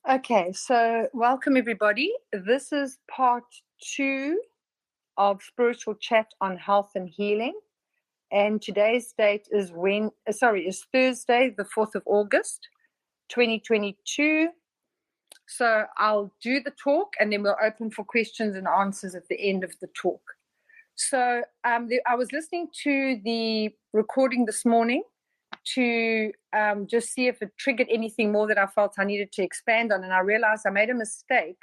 Okay, so welcome everybody. This is part 2 of Spiritual Chat on Health and Healing. And today's date is Thursday, the 4th of August, 2022. So I'll do the talk and then we'll open for questions and answers at the end of the talk. So I was listening to the recording this morning to just see if it triggered anything more that I felt I needed to expand on. And I realized I made a mistake.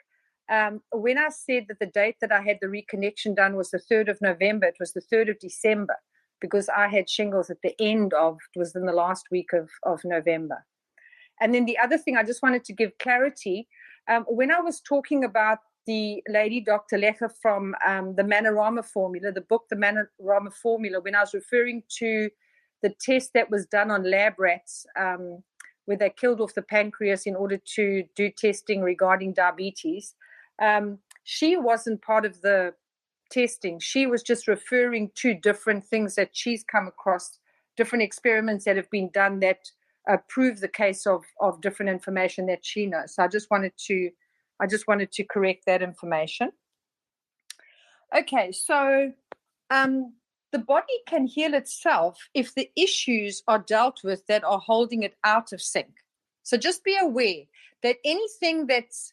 When I said that the date that I had the reconnection done was the 3rd of November, it was the 3rd of December, because I had shingles at the end of, it was in the last week of November. And then the other thing, I just wanted to give clarity. When I was talking about the lady, Dr. Lecher, from the Manorama formula, the book, the Manorama formula, when I was referring to the test that was done on lab rats, where they killed off the pancreas in order to do testing regarding diabetes, she wasn't part of the testing. She was just referring to different things that she's come across, different experiments that have been done that prove the case of different information that she knows. So I just wanted to correct that information. Okay, so the body can heal itself if the issues are dealt with that are holding it out of sync. So just be aware that anything that's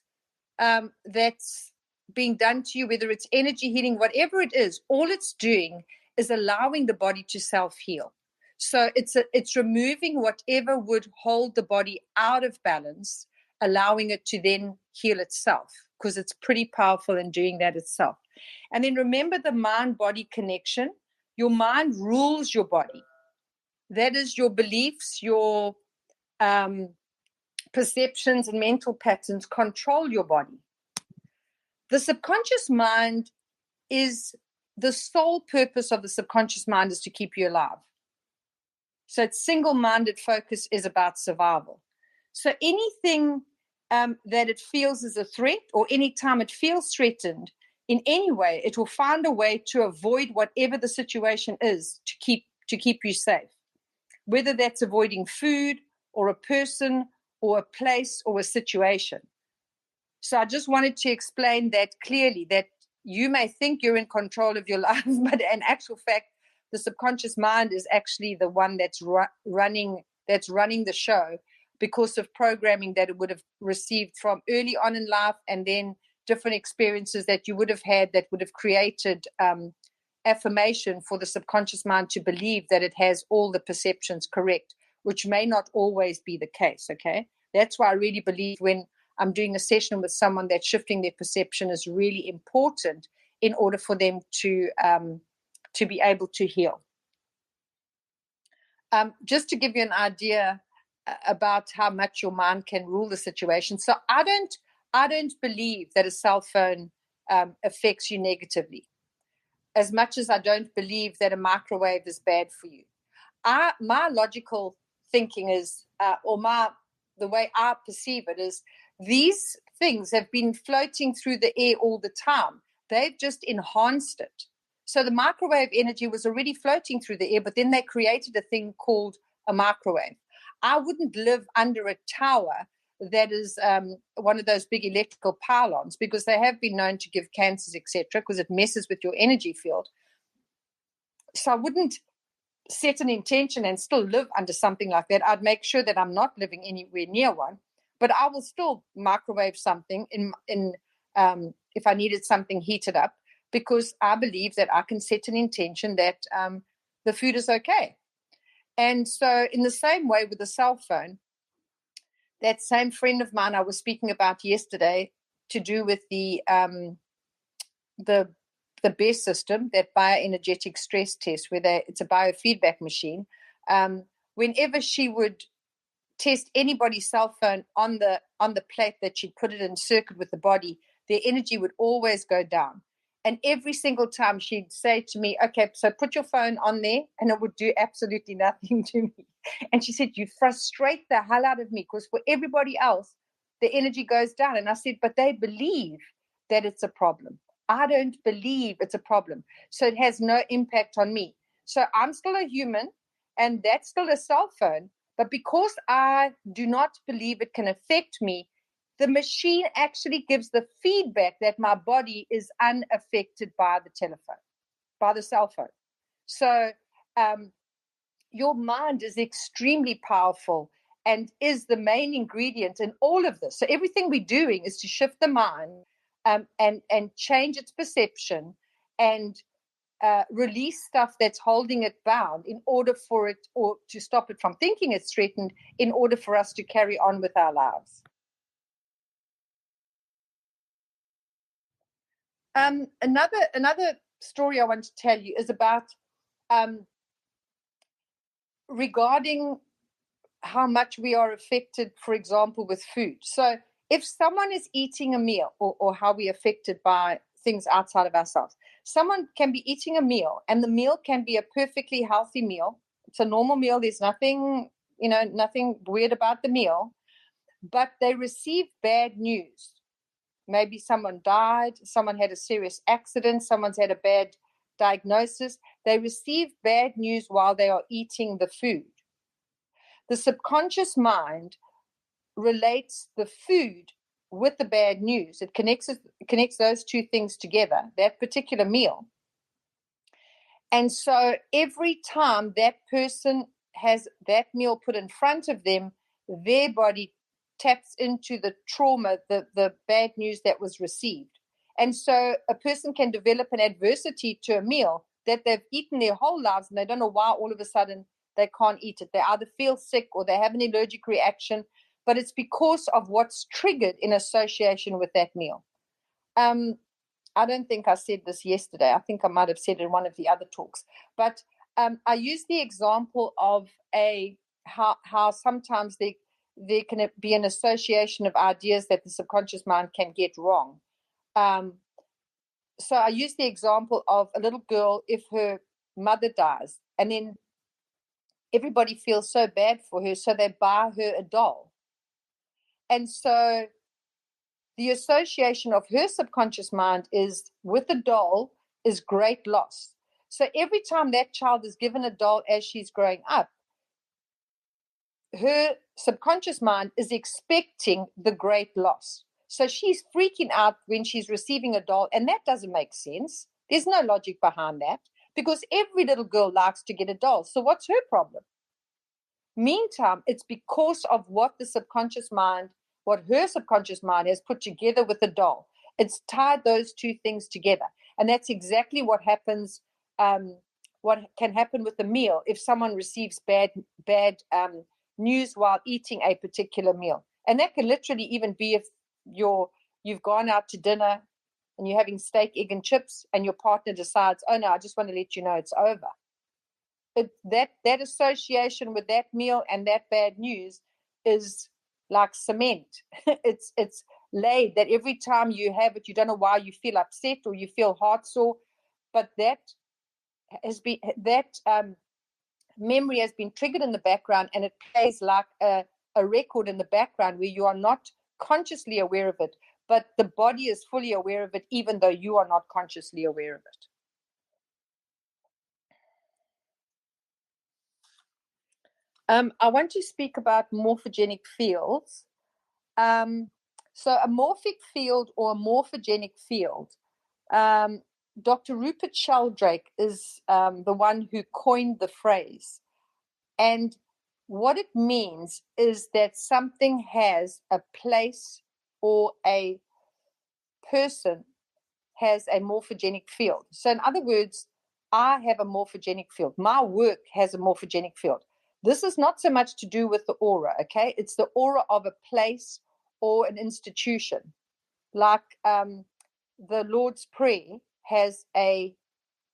being done to you, whether it's energy healing, whatever it is, all it's doing is allowing the body to self-heal. So it's removing whatever would hold the body out of balance, allowing it to then heal itself, because it's pretty powerful in doing that itself. And then remember the mind-body connection. Your mind rules your body. That is, your beliefs, your perceptions and mental patterns control your body. The subconscious mind is, the sole purpose of the subconscious mind is to keep you alive. So its single-minded focus is about survival. So anything that it feels is a threat, or anytime it feels threatened in any way, it will find a way to avoid whatever the situation is to keep you safe, whether that's avoiding food or a person or a place or a situation. So I just wanted to explain that clearly, that you may think you're in control of your life, but in actual fact, the subconscious mind is actually the one that's running the show, because of programming that it would have received from early on in life, and then different experiences that you would have had that would have created affirmation for the subconscious mind to believe that it has all the perceptions correct, which may not always be the case, okay? That's why I really believe when I'm doing a session with someone, that shifting their perception is really important in order for them to be able to heal. Just to give you an idea about how much your mind can rule the situation. So I don't believe that a cell phone affects you negatively, as much as I don't believe that a microwave is bad for you. My logical thinking is, the way I perceive it is, these things have been floating through the air all the time. They've just enhanced it. So the microwave energy was already floating through the air, but then they created a thing called a microwave. I wouldn't live under a tower that is one of those big electrical pylons, because they have been known to give cancers, etc., because it messes with your energy field. So I wouldn't set an intention and still live under something like that. I'd make sure that I'm not living anywhere near one, but I will still microwave something in if I needed something heated up, because I believe that I can set an intention that the food is okay. And so in the same way with the cell phone, that same friend of mine I was speaking about yesterday, to do with the BESS system, that bioenergetic stress test, where it's a biofeedback machine. Whenever she would test anybody's cell phone on the plate that she'd put it in circuit with the body, their energy would always go down. And every single time she'd say to me, okay, so put your phone on there, and it would do absolutely nothing to me. And she said, you frustrate the hell out of me, because for everybody else, the energy goes down. And I said, but they believe that it's a problem. I don't believe it's a problem. So it has no impact on me. So I'm still a human, and that's still a cell phone. But because I do not believe it can affect me, the machine actually gives the feedback that my body is unaffected by the telephone, by the cell phone. So your mind is extremely powerful and is the main ingredient in all of this. So everything we're doing is to shift the mind and change its perception and release stuff that's holding it bound in order for it, or to stop it from thinking it's threatened, in order for us to carry on with our lives. Another story I want to tell you is about regarding how much we are affected, for example, with food. So if someone is eating a meal, or how we are affected by things outside of ourselves, someone can be eating a meal, and the meal can be a perfectly healthy meal. It's a normal meal. There's nothing weird about the meal, but they receive bad news. Maybe someone died, someone had a serious accident, someone's had a bad diagnosis. They receive bad news while they are eating the food. The subconscious mind relates the food with the bad news. It connects those two things together, that particular meal. And so every time that person has that meal put in front of them, their body taps into the trauma, the bad news that was received. And so a person can develop an adversity to a meal that they've eaten their whole lives, and they don't know why all of a sudden they can't eat it. They either feel sick or they have an allergic reaction, but it's because of what's triggered in association with that meal. I don't think I said this yesterday. I think I might have said it in one of the other talks. But I use the example of how sometimes there can be an association of ideas that the subconscious mind can get wrong. So I use the example of a little girl, if her mother dies, and then everybody feels so bad for her, so they buy her a doll. And so the association of her subconscious mind is with the doll is great loss. So every time that child is given a doll as she's growing up, her subconscious mind is expecting the great loss. So she's freaking out when she's receiving a doll, and that doesn't make sense. There's no logic behind that, because every little girl likes to get a doll. So what's her problem? Meantime, it's because of what her subconscious mind has put together with the doll. It's tied those two things together. And that's exactly what happens, what can happen with a meal if someone receives bad news while eating a particular meal. And that can literally even be if you've gone out to dinner and you're having steak, egg, and chips, and your partner decides, oh no, I just want to let you know it's over. That association with that meal and that bad news is like cement. It's laid that every time you have it, you don't know why you feel upset or you feel heart sore, but that memory has been triggered in the background, and it plays like a record in the background where you are not consciously aware of it, but the body is fully aware of it, even though you are not consciously aware of it. I want to speak about morphogenic fields. So a morphic field or a morphogenic field, Dr. Rupert Sheldrake is the one who coined the phrase. And what it means is that something has a place, or a person has a morphogenic field. So in other words, I have a morphogenic field. My work has a morphogenic field. This is not so much to do with the aura, okay? It's the aura of a place or an institution. Like the Lord's Prayer has a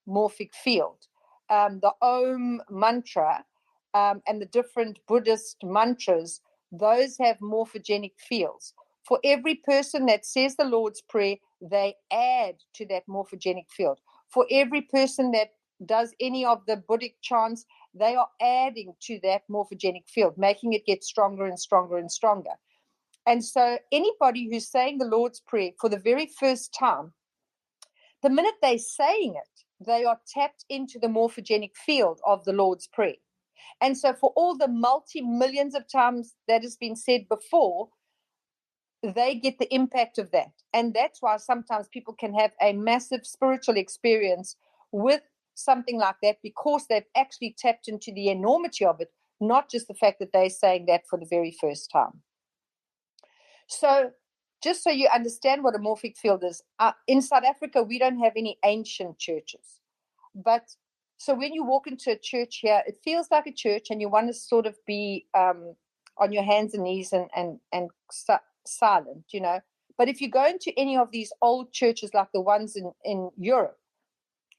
morphic field. The Om mantra and the different Buddhist mantras, those have morphogenic fields. For every person that says the Lord's Prayer, they add to that morphogenic field. For every person that does any of the Buddhic chants, they are adding to that morphogenic field, making it get stronger and stronger and stronger. And so anybody who's saying the Lord's Prayer for the very first time, the minute they're saying it, they are tapped into the morphogenic field of the Lord's Prayer. And so for all the multi-millions of times that has been said before, they get the impact of that. And that's why sometimes people can have a massive spiritual experience with something like that, because they've actually tapped into the enormity of it, not just the fact that they're saying that for the very first time. So just so you understand what a morphic field is, in South Africa, we don't have any ancient churches. But so when you walk into a church here, it feels like a church, and you want to sort of be on your hands and knees and silent, you know. But if you go into any of these old churches like the ones in Europe,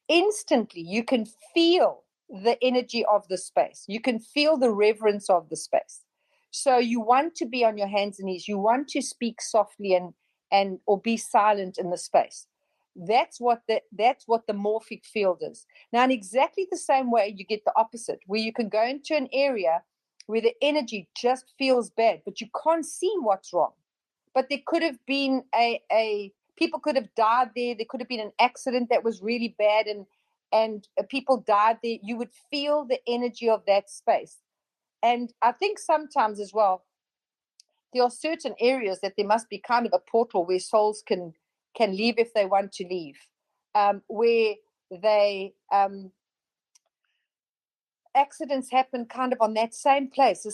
instantly you can feel the energy of the space. You can feel the reverence of the space. So you want to be on your hands and knees. You want to speak softly and or be silent in the space. That's what the morphic field is. Now, in exactly the same way, you get the opposite, where you can go into an area where the energy just feels bad, but you can't see what's wrong. But there could have been people could have died there. There could have been an accident that was really bad, and people died there. You would feel the energy of that space. And I think sometimes as well, there are certain areas that there must be kind of a portal where souls can leave if they want to leave, where they accidents happen kind of on that same place,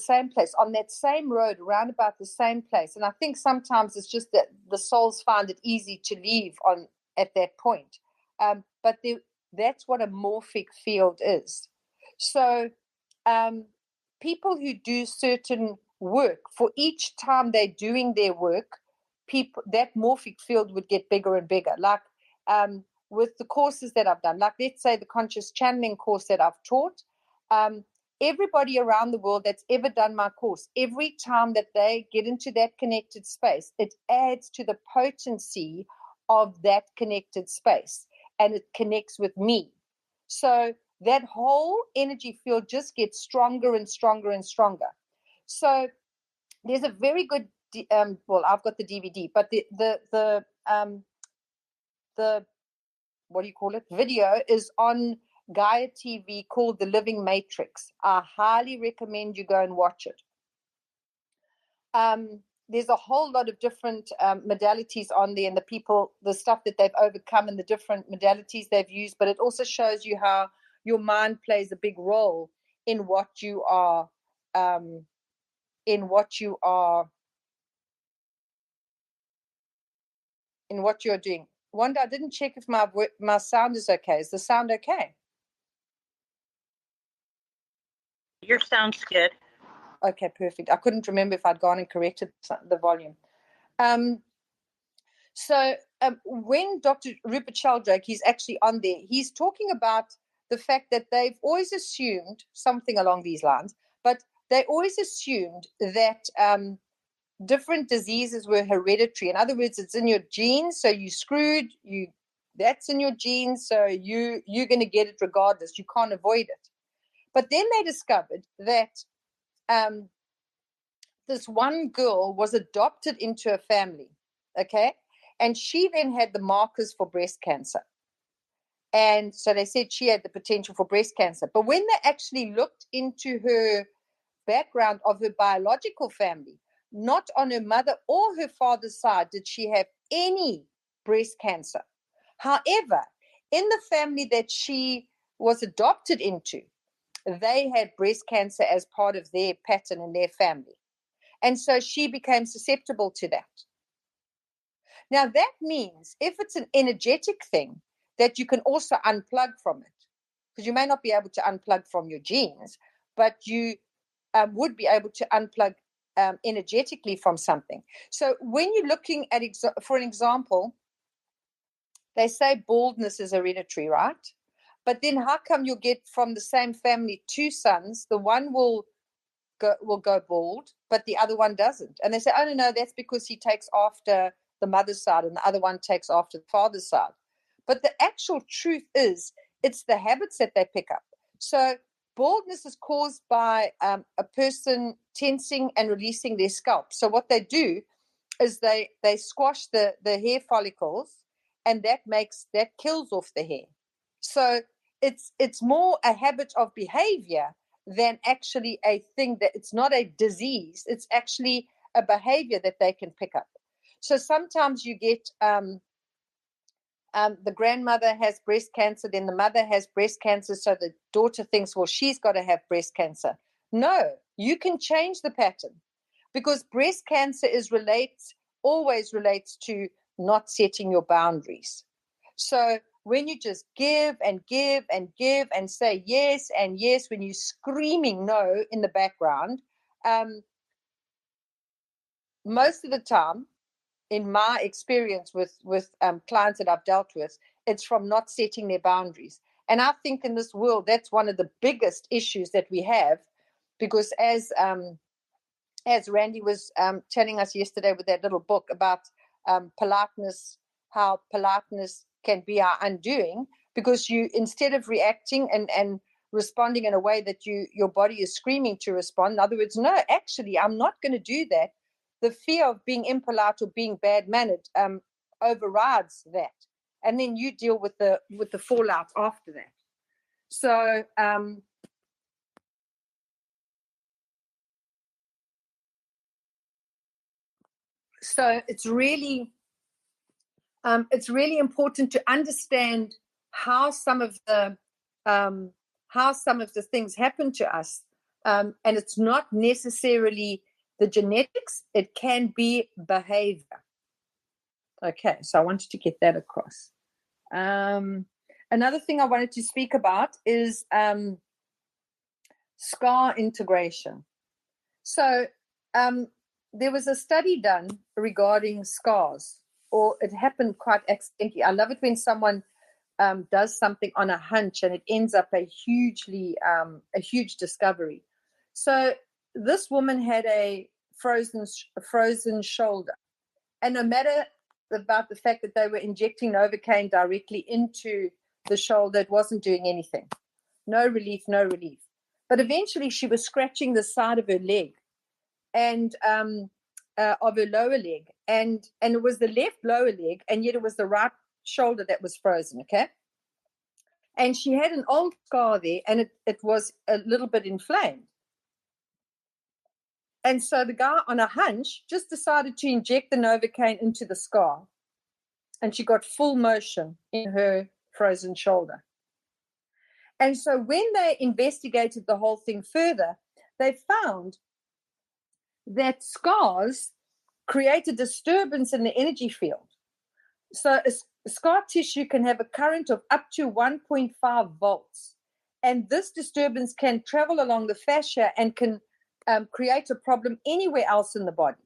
on that same road, around about the same place. And I think sometimes it's just that the souls find it easy to leave at that point. But that's what a morphic field is. So people who do certain work, for each time they're doing their work, that morphic field would get bigger and bigger. Like with the courses that I've done, like let's say the conscious channeling course that I've taught, everybody around the world that's ever done my course, every time that they get into that connected space, it adds to the potency of that connected space, and it connects with me. So that whole energy field just gets stronger and stronger and stronger. So there's a very good well, I've got the DVD, but the what do you call it, video is on Gaia TV called The Living Matrix. I highly recommend you go and watch it. There's a whole lot of different modalities on there, and the stuff that they've overcome and the different modalities they've used, but it also shows you how your mind plays a big role in what you are doing. Wanda, I didn't check if my sound is okay. Is the sound okay? Your sound's good. Okay, perfect. I couldn't remember if I'd gone and corrected the volume. So when Dr. Rupert Sheldrake, he's actually on there, he's talking about the fact that they've always assumed something along these lines, but they always assumed that different diseases were hereditary. In other words, it's in your genes, so you screwed, that's in your genes, so you're going to get it regardless. You can't avoid it. But then they discovered that this one girl was adopted into a family, okay? And she then had the markers for breast cancer. And so they said she had the potential for breast cancer. But when they actually looked into her background of her biological family, not on her mother or her father's side did she have any breast cancer. However, in the family that she was adopted into, they had breast cancer as part of their pattern in their family. And so she became susceptible to that. Now, that means if it's an energetic thing, that you can also unplug from it. Because you may not be able to unplug from your genes, but you would be able to unplug energetically from something. So when you're looking at, for an example, they say baldness is hereditary, right? But then how come you'll get from the same family two sons, the one will go bald, but the other one doesn't? And they say, oh, no, that's because he takes after the mother's side and the other one takes after the father's side. But the actual truth is, it's the habits that they pick up. So baldness is caused by a person tensing and releasing their scalp. So what they do is they squash the hair follicles, and that kills off the hair. So it's more a habit of behavior than actually a thing that it's not a disease. It's actually a behavior that they can pick up. So sometimes you get the grandmother has breast cancer, then the mother has breast cancer, so the daughter thinks, well, she's got to have breast cancer. No, you can change the pattern, because breast cancer always relates to not setting your boundaries. So when you just give and give and give and say yes and yes, when you're screaming no in the background, most of the time, in my experience with clients that I've dealt with, it's from not setting their boundaries. And I think in this world, that's one of the biggest issues that we have, because as Randy was telling us yesterday with that little book about politeness, how politeness can be our undoing, because you, instead of reacting and responding in a way that your body is screaming to respond, in other words, no, actually, I'm not going to do that. The fear of being impolite or being bad-mannered overrides that, and then you deal with the fallout after that. So it's really important to understand how some of the things happen to us, and it's not necessarily the genetics, it can be behavior. Okay, so I wanted to get that across. Another thing I wanted to speak about is scar integration. So there was a study done regarding scars, or it happened quite accidentally. I love it when someone does something on a hunch and it ends up a huge discovery. So this woman had a frozen shoulder, and no matter about the fact that they were injecting Novocaine directly into the shoulder, it wasn't doing anything. No relief. But eventually she was scratching the side of her leg and of her lower leg, and it was the left lower leg, and yet it was the right shoulder that was frozen. Okay. And she had an old scar there, and it was a little bit inflamed. And so the guy, on a hunch, just decided to inject the Novocaine into the scar, and she got full motion in her frozen shoulder. And so when they investigated the whole thing further, they found that scars create a disturbance in the energy field. So a scar tissue can have a current of up to 1.5 volts. And this disturbance can travel along the fascia and can create a problem anywhere else in the body.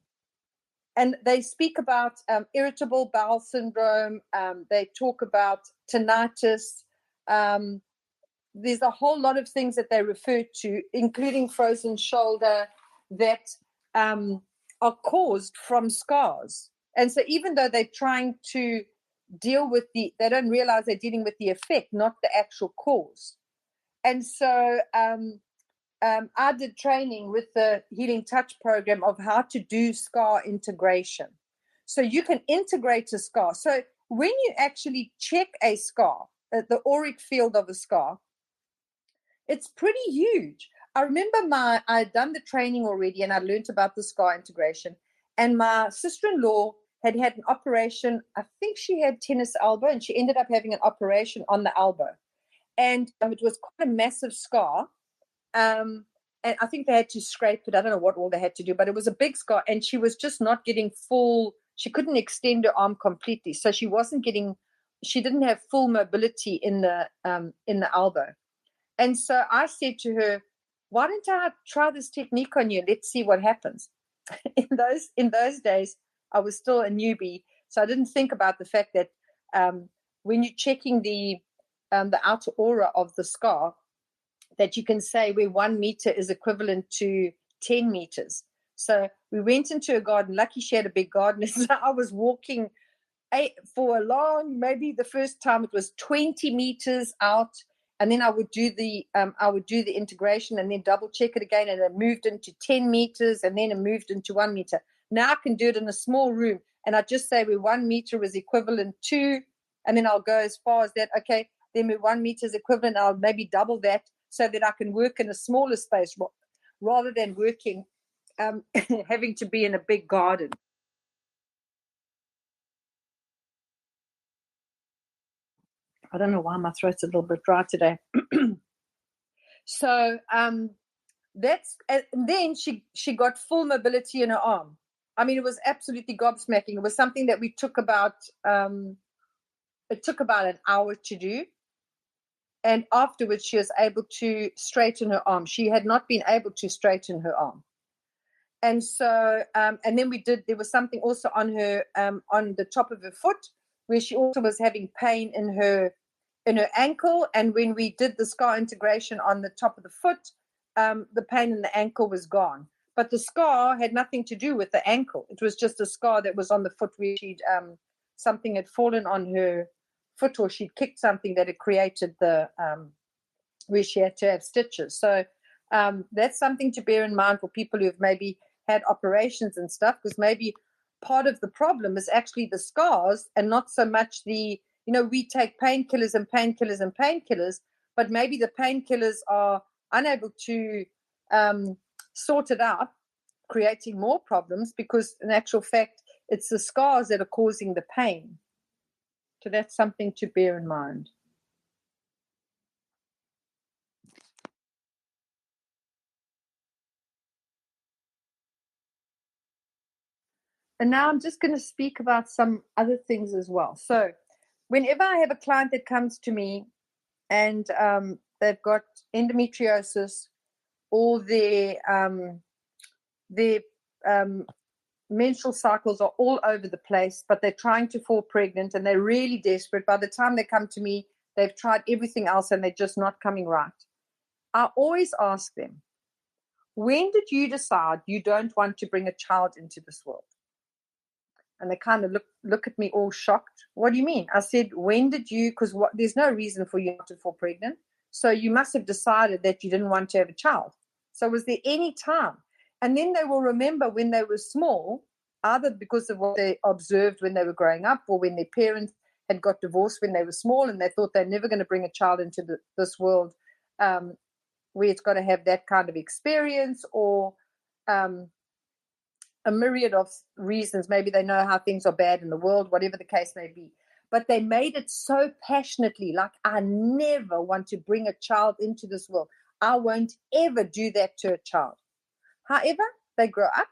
And they speak about irritable bowel syndrome. They talk about tinnitus. There's a whole lot of things that they refer to, including frozen shoulder, that are caused from scars. And so even though they're trying to deal with they don't realize they're dealing with the effect, not the actual cause. And so I did training with the Healing Touch program of how to do scar integration. So you can integrate a scar. So when you actually check a scar, the auric field of a scar, it's pretty huge. I remember I had done the training already, and I learned about the scar integration. And my sister-in-law had an operation. I think she had tennis elbow, and she ended up having an operation on the elbow. And it was quite a massive scar. And I think they had to scrape it. I don't know what all they had to do, but it was a big scar. And she was just not getting full. She couldn't extend her arm completely. So she didn't have full mobility in the elbow. And so I said to her, why don't I try this technique on you? Let's see what happens. In those days, I was still a newbie, so I didn't think about the fact that when you're checking the outer aura of the scar, that you can say where 1 meter is equivalent to 10 meters. So we went into a garden. Lucky she had a big garden. So I was walking for a long, maybe the first time it was 20 meters out. And then I would do the integration and then double check it again. And it moved into 10 meters and then it moved into 1 meter. Now I can do it in a small room. And I just say where 1 meter is equivalent to, and then I'll go as far as that. Okay, then where 1 meter is equivalent, I'll maybe double that so that I can work in a smaller space rather than working, having to be in a big garden. I don't know why my throat's a little bit dry today. So and then she got full mobility in her arm. I mean, it was absolutely gobsmacking. It was something that we took about it took about an hour to do. And afterwards, she was able to straighten her arm. She had not been able to straighten her arm. And so, and then there was something also on her, on the top of her foot, where she also was having pain in her ankle. And when we did the scar integration on the top of the foot, the pain in the ankle was gone. But the scar had nothing to do with the ankle. It was just a scar that was on the foot where something had fallen on her foot, or she'd kicked something that had created where she had to have stitches. So that's something to bear in mind for people who've maybe had operations and stuff, because maybe part of the problem is actually the scars and not so much we take painkillers and painkillers and painkillers, but maybe the painkillers are unable to sort it out, creating more problems, because in actual fact, it's the scars that are causing the pain. So that's something to bear in mind. And now I'm just going to speak about some other things as well. So whenever I have a client that comes to me and they've got endometriosis, or their menstrual cycles are all over the place, but they're trying to fall pregnant and they're really desperate. By the time they come to me, they've tried everything else and they're just not coming right. I always ask them, when did you decide you don't want to bring a child into this world? And they kind of look at me all shocked. What do you mean? I said, when did you, because there's no reason for you not to fall pregnant. So you must have decided that you didn't want to have a child. So was there any time? And then they will remember when they were small, either because of what they observed when they were growing up, or when their parents had got divorced when they were small and they thought they're never going to bring a child into this world where it's got to have that kind of experience, or a myriad of reasons. Maybe they know how things are bad in the world, whatever the case may be. But they made it so passionately, like, I never want to bring a child into this world. I won't ever do that to a child. However, they grow up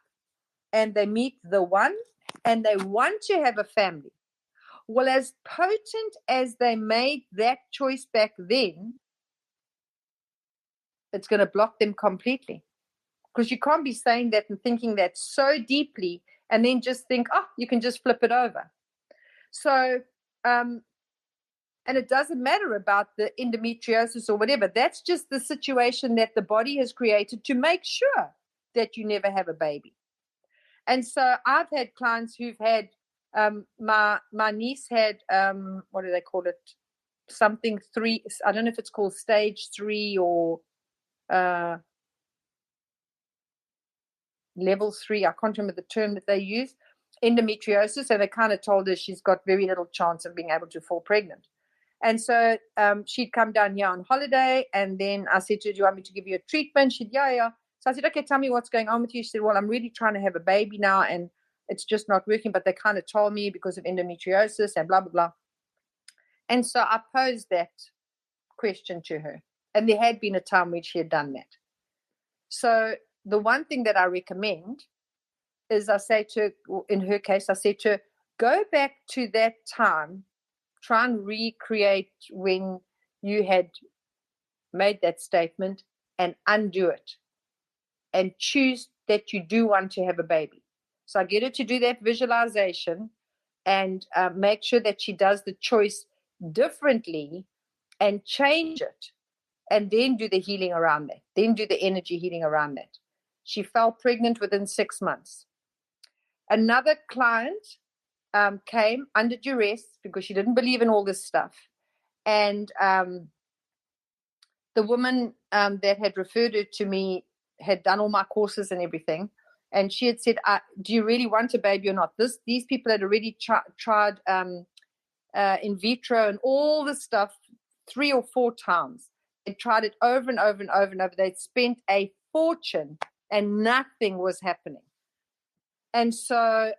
and they meet the one and they want to have a family. Well, as potent as they made that choice back then, it's going to block them completely. Because you can't be saying that and thinking that so deeply and then just think, oh, you can just flip it over. So, and it doesn't matter about the endometriosis or whatever. That's just the situation that the body has created to make sure that you never have a baby. And so I've had clients who've had, my niece had, what do they call it? Something 3, I don't know if it's called stage 3 or level 3. I can't remember the term that they use, endometriosis. And they kind of told her she's got very little chance of being able to fall pregnant. And so she'd come down here on holiday. And then I said to her, do you want me to give you a treatment? She'd, yeah. So I said, okay, tell me what's going on with you. She said, well, I'm really trying to have a baby now and it's just not working. But they kind of told me because of endometriosis and blah, blah, blah. And so I posed that question to her. And there had been a time when she had done that. So the one thing that I recommend is I say to her, in her case, I said to her, go back to that time, try and recreate when you had made that statement and undo it and choose that you do want to have a baby. So I get her to do that visualization and make sure that she does the choice differently and change it, and then do the healing around that, then do the energy healing around that. She fell pregnant within 6 months. Another client came under duress because she didn't believe in all this stuff. And the woman that had referred her to me had done all my courses and everything. And she had said, do you really want a baby or not? These people had already tried in vitro and all this stuff 3 or 4 times. They tried it over and over and over and over. They'd spent a fortune and nothing was happening. And so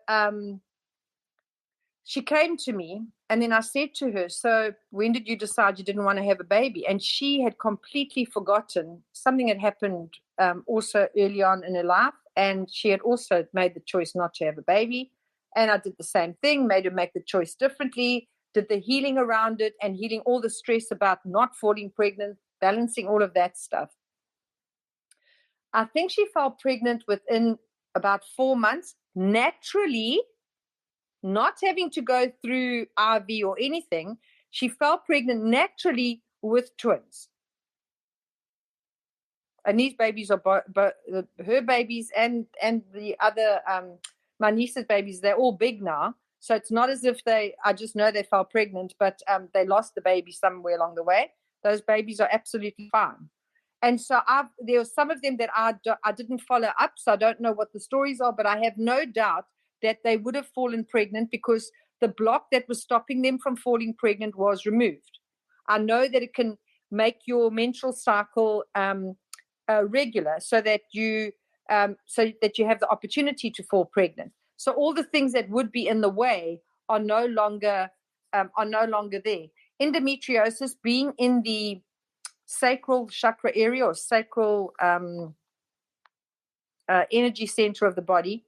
she came to me And then I said to her, so when did you decide you didn't want to have a baby? And she had completely forgotten something had happened also early on in her life. And she had also made the choice not to have a baby. And I did the same thing, made her make the choice differently, did the healing around it and healing all the stress about not falling pregnant, balancing all of that stuff. I think she fell pregnant within about 4 months, naturally, not having to go through IV or anything. She fell pregnant naturally with twins. And these babies are her babies and the other, my niece's babies, they're all big now. So it's not as if I just know they fell pregnant, but they lost the baby somewhere along the way. Those babies are absolutely fine. And so there were some of them that I didn't follow up, so I don't know what the stories are, but I have no doubt that they would have fallen pregnant because the block that was stopping them from falling pregnant was removed. I know that it can make your menstrual cycle regular so that you have the opportunity to fall pregnant. So all the things that would be in the way are no longer there. Endometriosis being in the sacral chakra area or sacral energy center of the body,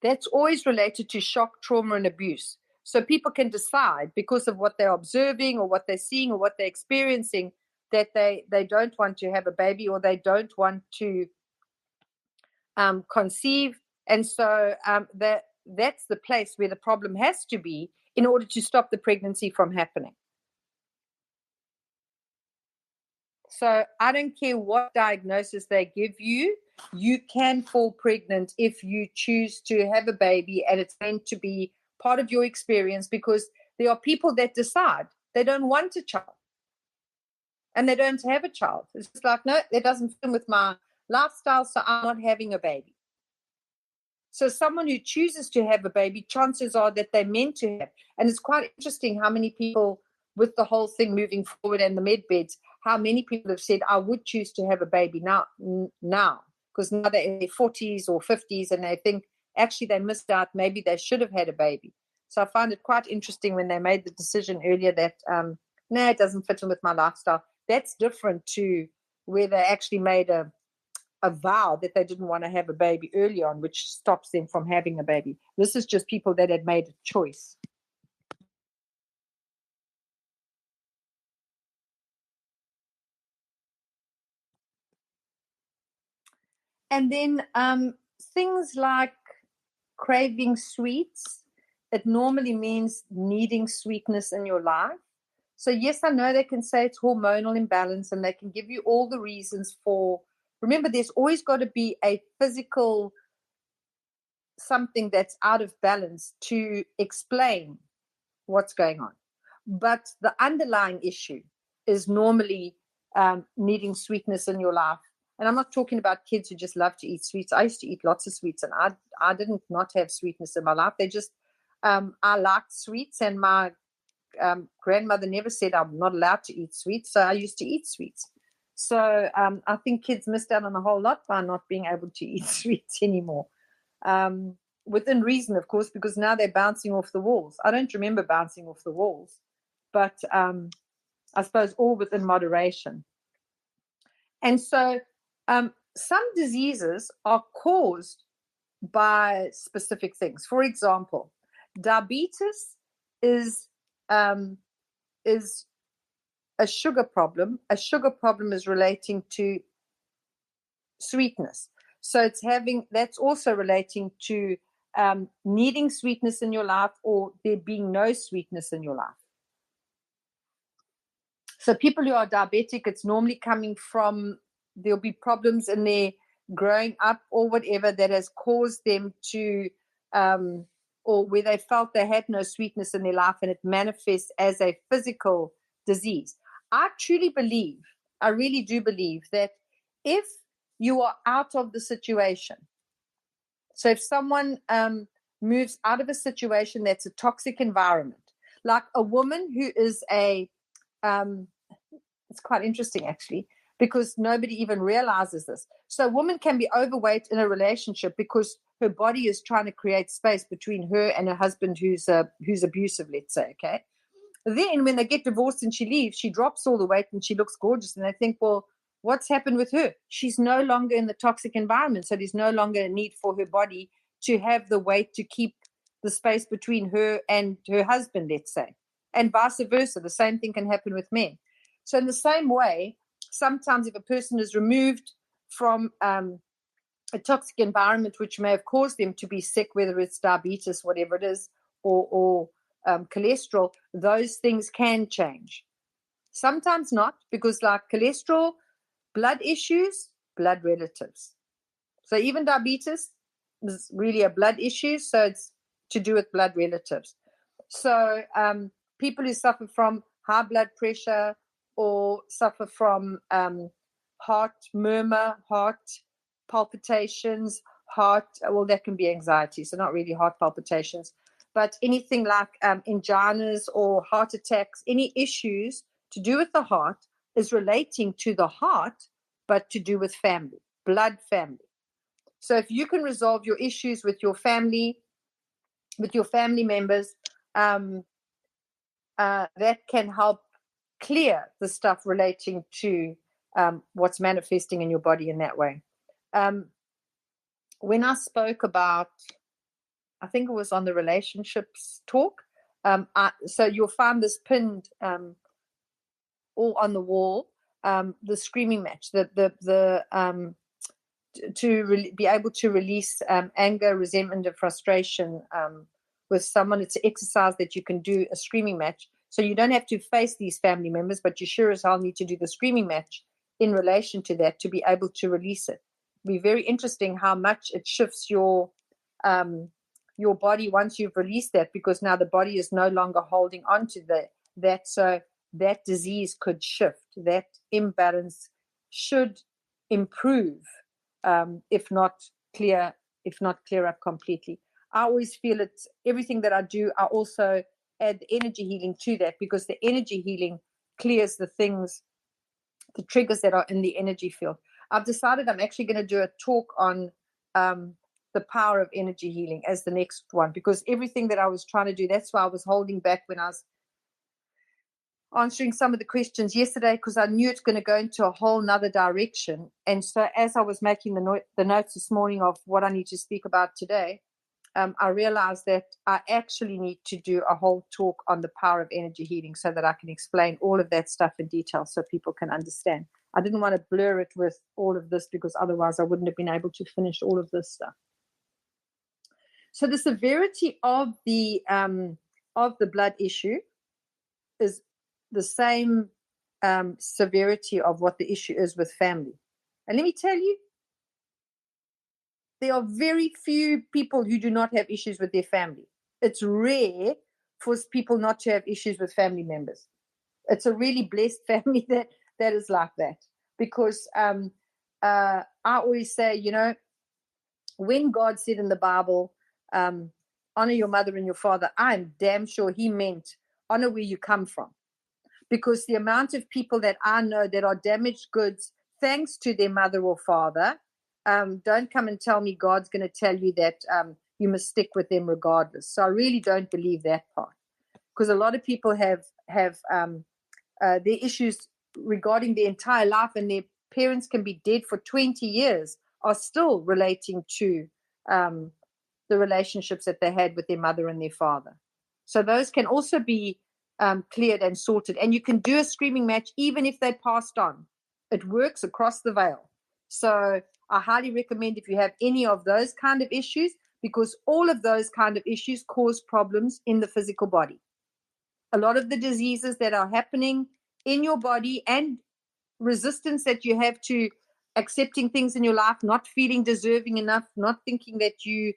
that's always related to shock, trauma, and abuse. So people can decide because of what they're observing or what they're seeing or what they're experiencing that they don't want to have a baby or they don't want to conceive. And so that's the place where the problem has to be in order to stop the pregnancy from happening. So I don't care what diagnosis they give you, you can fall pregnant if you choose to have a baby and it's meant to be part of your experience, because there are people that decide they don't want a child and they don't have a child. It's just like, no, that doesn't fit with my lifestyle, so I'm not having a baby. So someone who chooses to have a baby, chances are that they're meant to have. And it's quite interesting how many people, with the whole thing moving forward and the med beds, how many people have said, I would choose to have a baby now, because now they're in their 40s or 50s and they think, actually, they missed out. Maybe they should have had a baby. So I find it quite interesting when they made the decision earlier that, no, it doesn't fit in with my lifestyle. That's different to where they actually made a vow that they didn't want to have a baby early on, which stops them from having a baby. This is just people that had made a choice. And then things like craving sweets, it normally means needing sweetness in your life. So yes, I know they can say it's hormonal imbalance and they can give you all the reasons for. Remember, there's always got to be a physical something that's out of balance to explain what's going on. But the underlying issue is normally needing sweetness in your life. And I'm not talking about kids who just love to eat sweets. I used to eat lots of sweets, and I didn't not have sweetness in my life. They just, I liked sweets, and my grandmother never said I'm not allowed to eat sweets, so I used to eat sweets. So I think kids missed out on a whole lot by not being able to eat sweets anymore. Within reason, of course, because now they're bouncing off the walls. I don't remember bouncing off the walls, but I suppose all within moderation. And so some diseases are caused by specific things. For example, diabetes is a sugar problem. A sugar problem is relating to sweetness. So that's also relating to needing sweetness in your life or there being no sweetness in your life. So people who are diabetic, it's normally coming from, there'll be problems in their growing up or whatever that has caused them to, or where they felt they had no sweetness in their life and it manifests as a physical disease. I truly believe, I really do believe that if you are out of the situation, so if someone moves out of a situation that's a toxic environment, like a woman who is it's quite interesting actually, because nobody even realizes this. So a woman can be overweight in a relationship because her body is trying to create space between her and her husband who's abusive, let's say, okay? Then when they get divorced and she leaves, she drops all the weight and she looks gorgeous. And they think, well, what's happened with her? She's no longer in the toxic environment. So there's no longer a need for her body to have the weight to keep the space between her and her husband, let's say. And vice versa. The same thing can happen with men. So in the same way, sometimes if a person is removed from a toxic environment, which may have caused them to be sick, whether it's diabetes, whatever it is, or cholesterol, those things can change. Sometimes not, because like cholesterol, blood issues, blood relatives. So even diabetes is really a blood issue, so it's to do with blood relatives. So people who suffer from high blood pressure or suffer from heart murmur, heart palpitations, well, that can be anxiety, so not really heart palpitations, but anything like anginas or heart attacks, any issues to do with the heart is relating to the heart, but to do with family, blood family. So if you can resolve your issues with your family members, that can help clear the stuff relating to what's manifesting in your body in that way. When I spoke about, I think it was on the relationships talk, so you'll find this pinned all on the wall, the screaming match, be able to release anger, resentment, and frustration with someone. It's an exercise that you can do, a screaming match. So you don't have to face these family members, but you sure as hell need to do the screaming match in relation to that to be able to release it. It'll be very interesting how much it shifts your body once you've released that, because now the body is no longer holding on to that. So that disease could shift. That imbalance should improve, if not clear up completely. I always feel it's everything that I do. I also add the energy healing to that, because the energy healing clears the things, the triggers that are in the energy field. I've decided I'm actually going to do a talk on the power of energy healing as the next one, because everything that I was trying to do, that's why I was holding back when I was answering some of the questions yesterday, because I knew it's going to go into a whole nother direction. And so as I was making the notes this morning of what I need to speak about today, I realized that I actually need to do a whole talk on the power of energy healing so that I can explain all of that stuff in detail so people can understand. I didn't want to blur it with all of this, because otherwise I wouldn't have been able to finish all of this stuff. So the severity of the blood issue is the same severity of what the issue is with family. And let me tell you, there are very few people who do not have issues with their family. It's rare for people not to have issues with family members. It's a really blessed family that is like that. Because I always say, when God said in the Bible, honor your mother and your father, I'm damn sure he meant honor where you come from. Because the amount of people that I know that are damaged goods thanks to their mother or father, don't come and tell me God's going to tell you that you must stick with them regardless. So I really don't believe that part, because a lot of people have their issues regarding their entire life, and their parents can be dead for 20 years, are still relating to the relationships that they had with their mother and their father. So those can also be cleared and sorted. And you can do a screaming match even if they passed on. It works across the veil. So I highly recommend if you have any of those kind of issues, because all of those kind of issues cause problems in the physical body. A lot of the diseases that are happening in your body and resistance that you have to accepting things in your life, not feeling deserving enough, not thinking that you're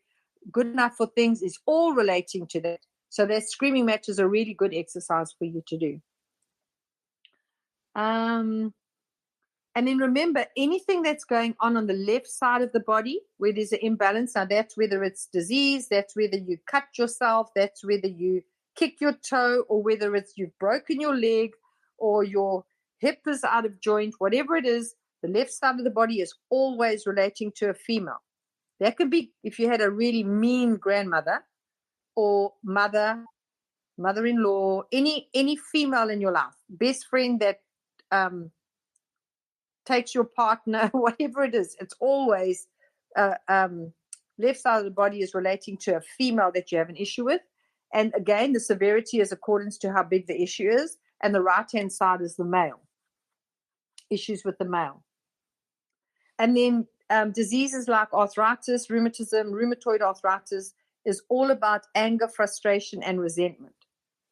good enough for things, is all relating to that. So that screaming match is a really good exercise for you to do. And then remember, anything that's going on the left side of the body where there's an imbalance, now that's whether it's disease, that's whether you cut yourself, that's whether you kick your toe, or whether it's you've broken your leg or your hip is out of joint, whatever it is, the left side of the body is always relating to a female. That could be if you had a really mean grandmother or mother-in-law, any female in your life, best friend that takes your partner, whatever it is. It's always left side of the body is relating to a female that you have an issue with. And again, the severity is according to how big the issue is. And the right-hand side is the male, issues with the male. And then diseases like arthritis, rheumatism, rheumatoid arthritis is all about anger, frustration, and resentment.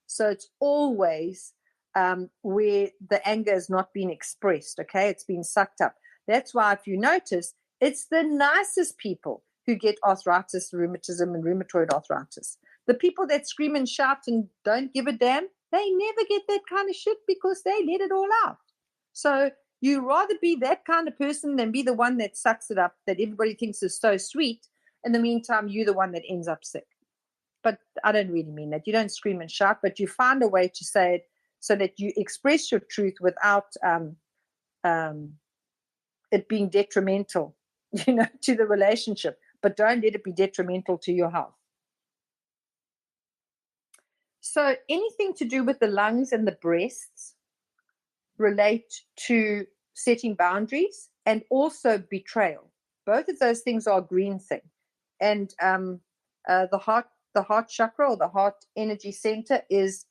So it's always where the anger is not being expressed, okay? It's being sucked up. That's why if you notice, it's the nicest people who get arthritis, rheumatism, and rheumatoid arthritis. The people that scream and shout and don't give a damn, they never get that kind of shit because they let it all out. So you rather be that kind of person than be the one that sucks it up, that everybody thinks is so sweet. In the meantime, you're the one that ends up sick. But I don't really mean that. You don't scream and shout, but you find a way to say it so that you express your truth without it being detrimental, to the relationship. But don't let it be detrimental to your health. So anything to do with the lungs and the breasts relate to setting boundaries and also betrayal. Both of those things are a green thing. And the heart chakra or the heart energy center is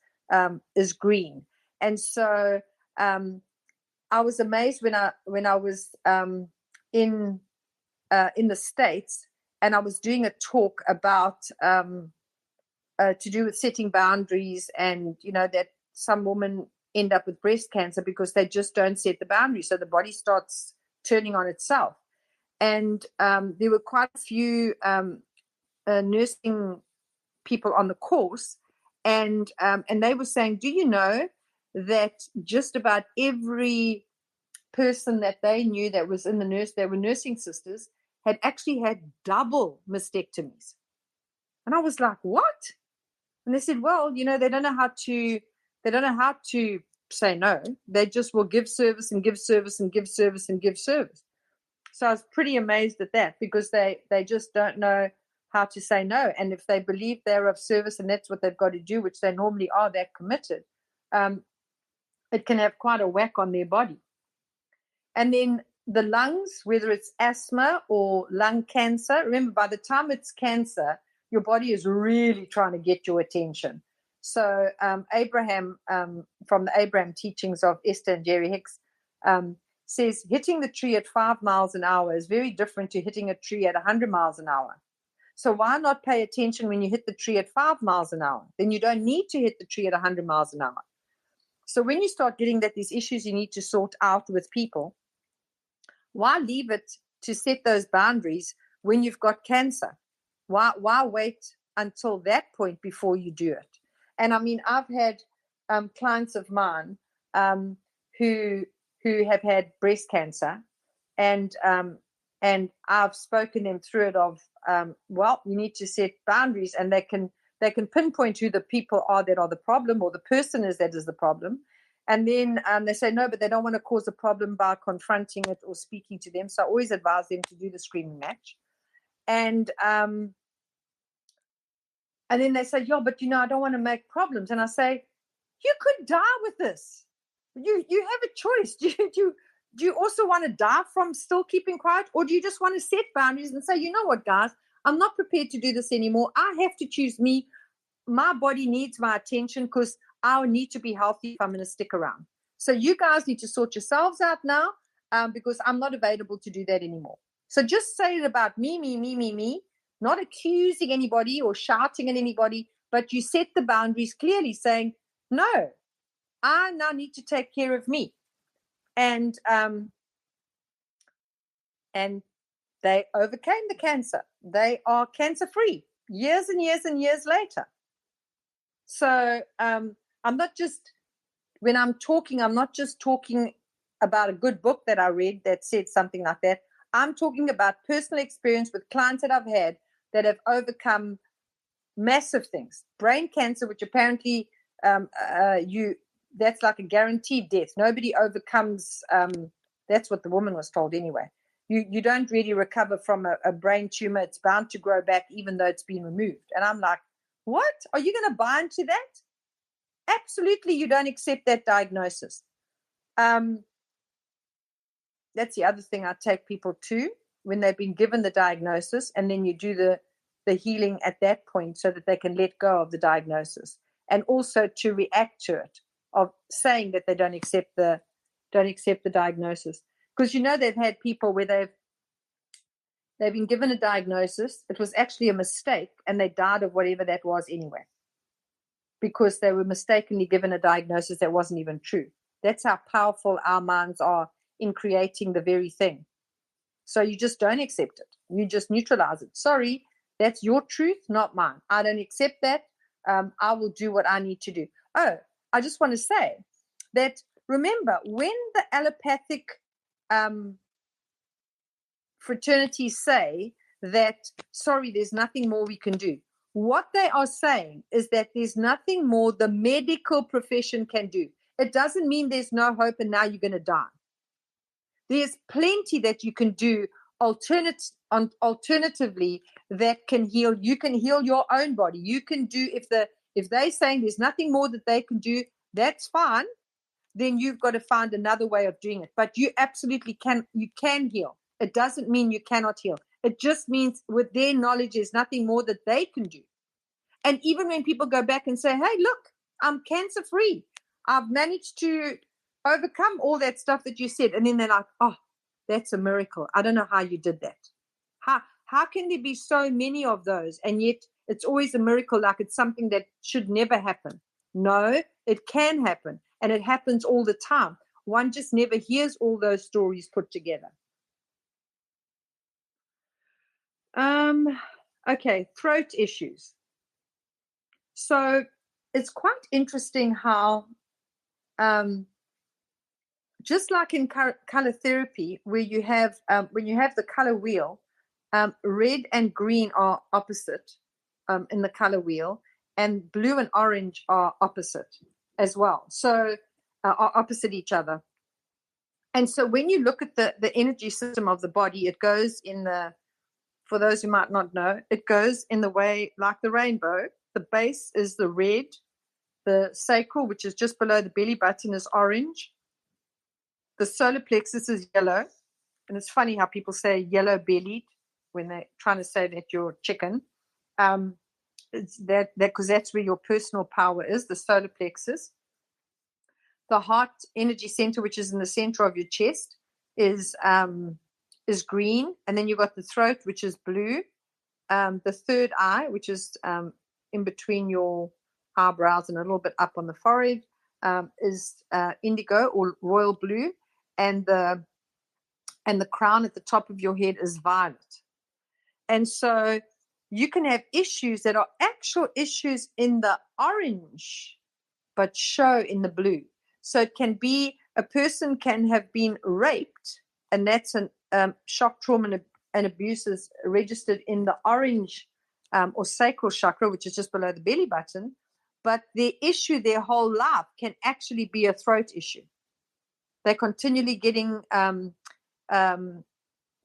green. And so I was amazed when I was in the States, and I was doing a talk about to do with setting boundaries, and that some women end up with breast cancer because they just don't set the boundaries, so the body starts turning on itself. And there were quite a few nursing people on the course, and they were saying, do you know that just about every person that they knew that was in they were nursing sisters, had actually had double mastectomies? And I was like, what? And they said, well, they don't know how to say no. They just will give service and give service and give service and give service. So I was pretty amazed at that, because they just don't know how to say no. And if they believe they're of service and that's what they've got to do, which they normally are that committed, it can have quite a whack on their body. And then the lungs, whether it's asthma or lung cancer, remember, by the time it's cancer, your body is really trying to get your attention. So Abraham, from the Abraham teachings of Esther and Jerry Hicks, says hitting the tree at 5 miles an hour is very different to hitting a tree at 100 miles an hour. So why not pay attention when you hit the tree at 5 miles an hour? Then you don't need to hit the tree at 100 miles an hour. So when you start getting that these issues you need to sort out with people, why leave it to set those boundaries when you've got cancer? Why wait until that point before you do it? And I mean, I've had clients of mine who have had breast cancer, and I've spoken them through it of, well, you need to set boundaries, and they can pinpoint who the people are that are the problem, or the person is that is the problem. And then they say no, but they don't want to cause a problem by confronting it or speaking to them. So I always advise them to do the screaming match. And then they say, yeah, but I don't want to make problems. And I say, you could die with this. You have a choice. Do you also want to die from still keeping quiet, or do you just want to set boundaries and say, you know what, guys, I'm not prepared to do this anymore. I have to choose me. My body needs my attention because I need to be healthy if I'm going to stick around. So you guys need to sort yourselves out now, because I'm not available to do that anymore. So just say it about me, not accusing anybody or shouting at anybody, but you set the boundaries clearly, saying, no, I now need to take care of me. And they overcame the cancer. They are cancer-free years and years and years later. So I'm not just talking about a good book that I read that said something like that. I'm talking about personal experience with clients that I've had that have overcome massive things. Brain cancer, which apparently that's like a guaranteed death. Nobody overcomes, that's what the woman was told anyway. You don't really recover from a brain tumor. It's bound to grow back even though it's been removed. And I'm like, what? Are you going to buy into that? Absolutely, you don't accept that diagnosis. That's the other thing I take people to when they've been given the diagnosis, and then you do the healing at that point so that they can let go of the diagnosis, and also to react to it, of saying that they don't accept the diagnosis. Because they've had people where they've been given a diagnosis, it was actually a mistake, and they died of whatever that was anyway, because they were mistakenly given a diagnosis that wasn't even true. That's how powerful our minds are in creating the very thing. So you just don't accept it. You just neutralize it. Sorry, that's your truth, not mine. I don't accept that. I will do what I need to do. Oh, I just want to say that, remember, when the allopathic fraternities say that, sorry, there's nothing more we can do, what they are saying is that there's nothing more the medical profession can do. It doesn't mean there's no hope and now you're going to die. There's plenty that you can do alternatively that can heal. You can heal your own body. You can do, if they're saying there's nothing more that they can do, that's fine. Then you've got to find another way of doing it. But you absolutely can. You can heal. It doesn't mean you cannot heal. It just means with their knowledge, there's nothing more that they can do. And even when people go back and say, hey, look, I'm cancer free. I've managed to overcome all that stuff that you said. And then they're like, oh, that's a miracle. I don't know how you did that. How can there be so many of those? And yet it's always a miracle, like it's something that should never happen. No, it can happen. And it happens all the time. One just never hears all those stories put together. Okay, throat issues. So it's quite interesting how, just like in color therapy, where you have, when you have the color wheel, red and green are opposite in the color wheel, and blue and orange are opposite as well. So are opposite each other. And so when you look at the energy system of the body, it goes in for those who might not know, it goes in the way like the rainbow. The base is the red, the sacral, which is just below the belly button, is orange. The solar plexus is yellow. And it's funny how people say yellow bellied when they're trying to say that you're chicken. It's that because that's where your personal power is, the solar plexus. The heart energy center, which is in the center of your chest, is green. And then you've got the throat, which is blue. The third eye, which is in between your eyebrows and a little bit up on the forehead, is indigo or royal blue. And the crown at the top of your head is violet. And so you can have issues that are actual issues in the orange, but show in the blue. So it can be a person can have been raped, and that's an shock, trauma, and abuse is registered in the orange or sacral chakra, which is just below the belly button. But their issue, their whole life, can actually be a throat issue. They're continually getting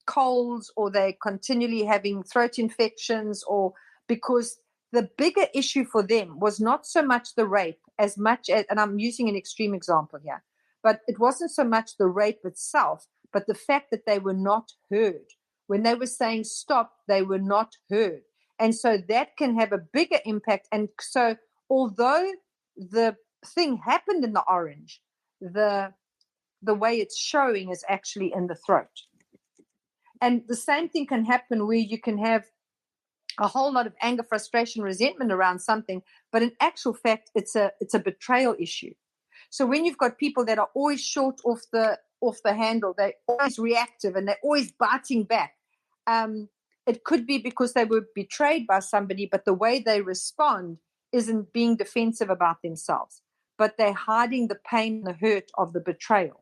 colds, or they're continually having throat infections, or because the bigger issue for them was not so much the rape as much as, and I'm using an extreme example here, but it wasn't so much the rape itself, but the fact that they were not heard. When they were saying stop, they were not heard. And so that can have a bigger impact. And so although the thing happened in the orange, the way it's showing is actually in the throat. And the same thing can happen where you can have a whole lot of anger, frustration, resentment around something, but in actual fact, it's a betrayal issue. So when you've got people that are always short off the handle, they're always reactive and they're always biting back, it could be because they were betrayed by somebody, but the way they respond isn't being defensive about themselves, but they're hiding the pain and the hurt of the betrayal.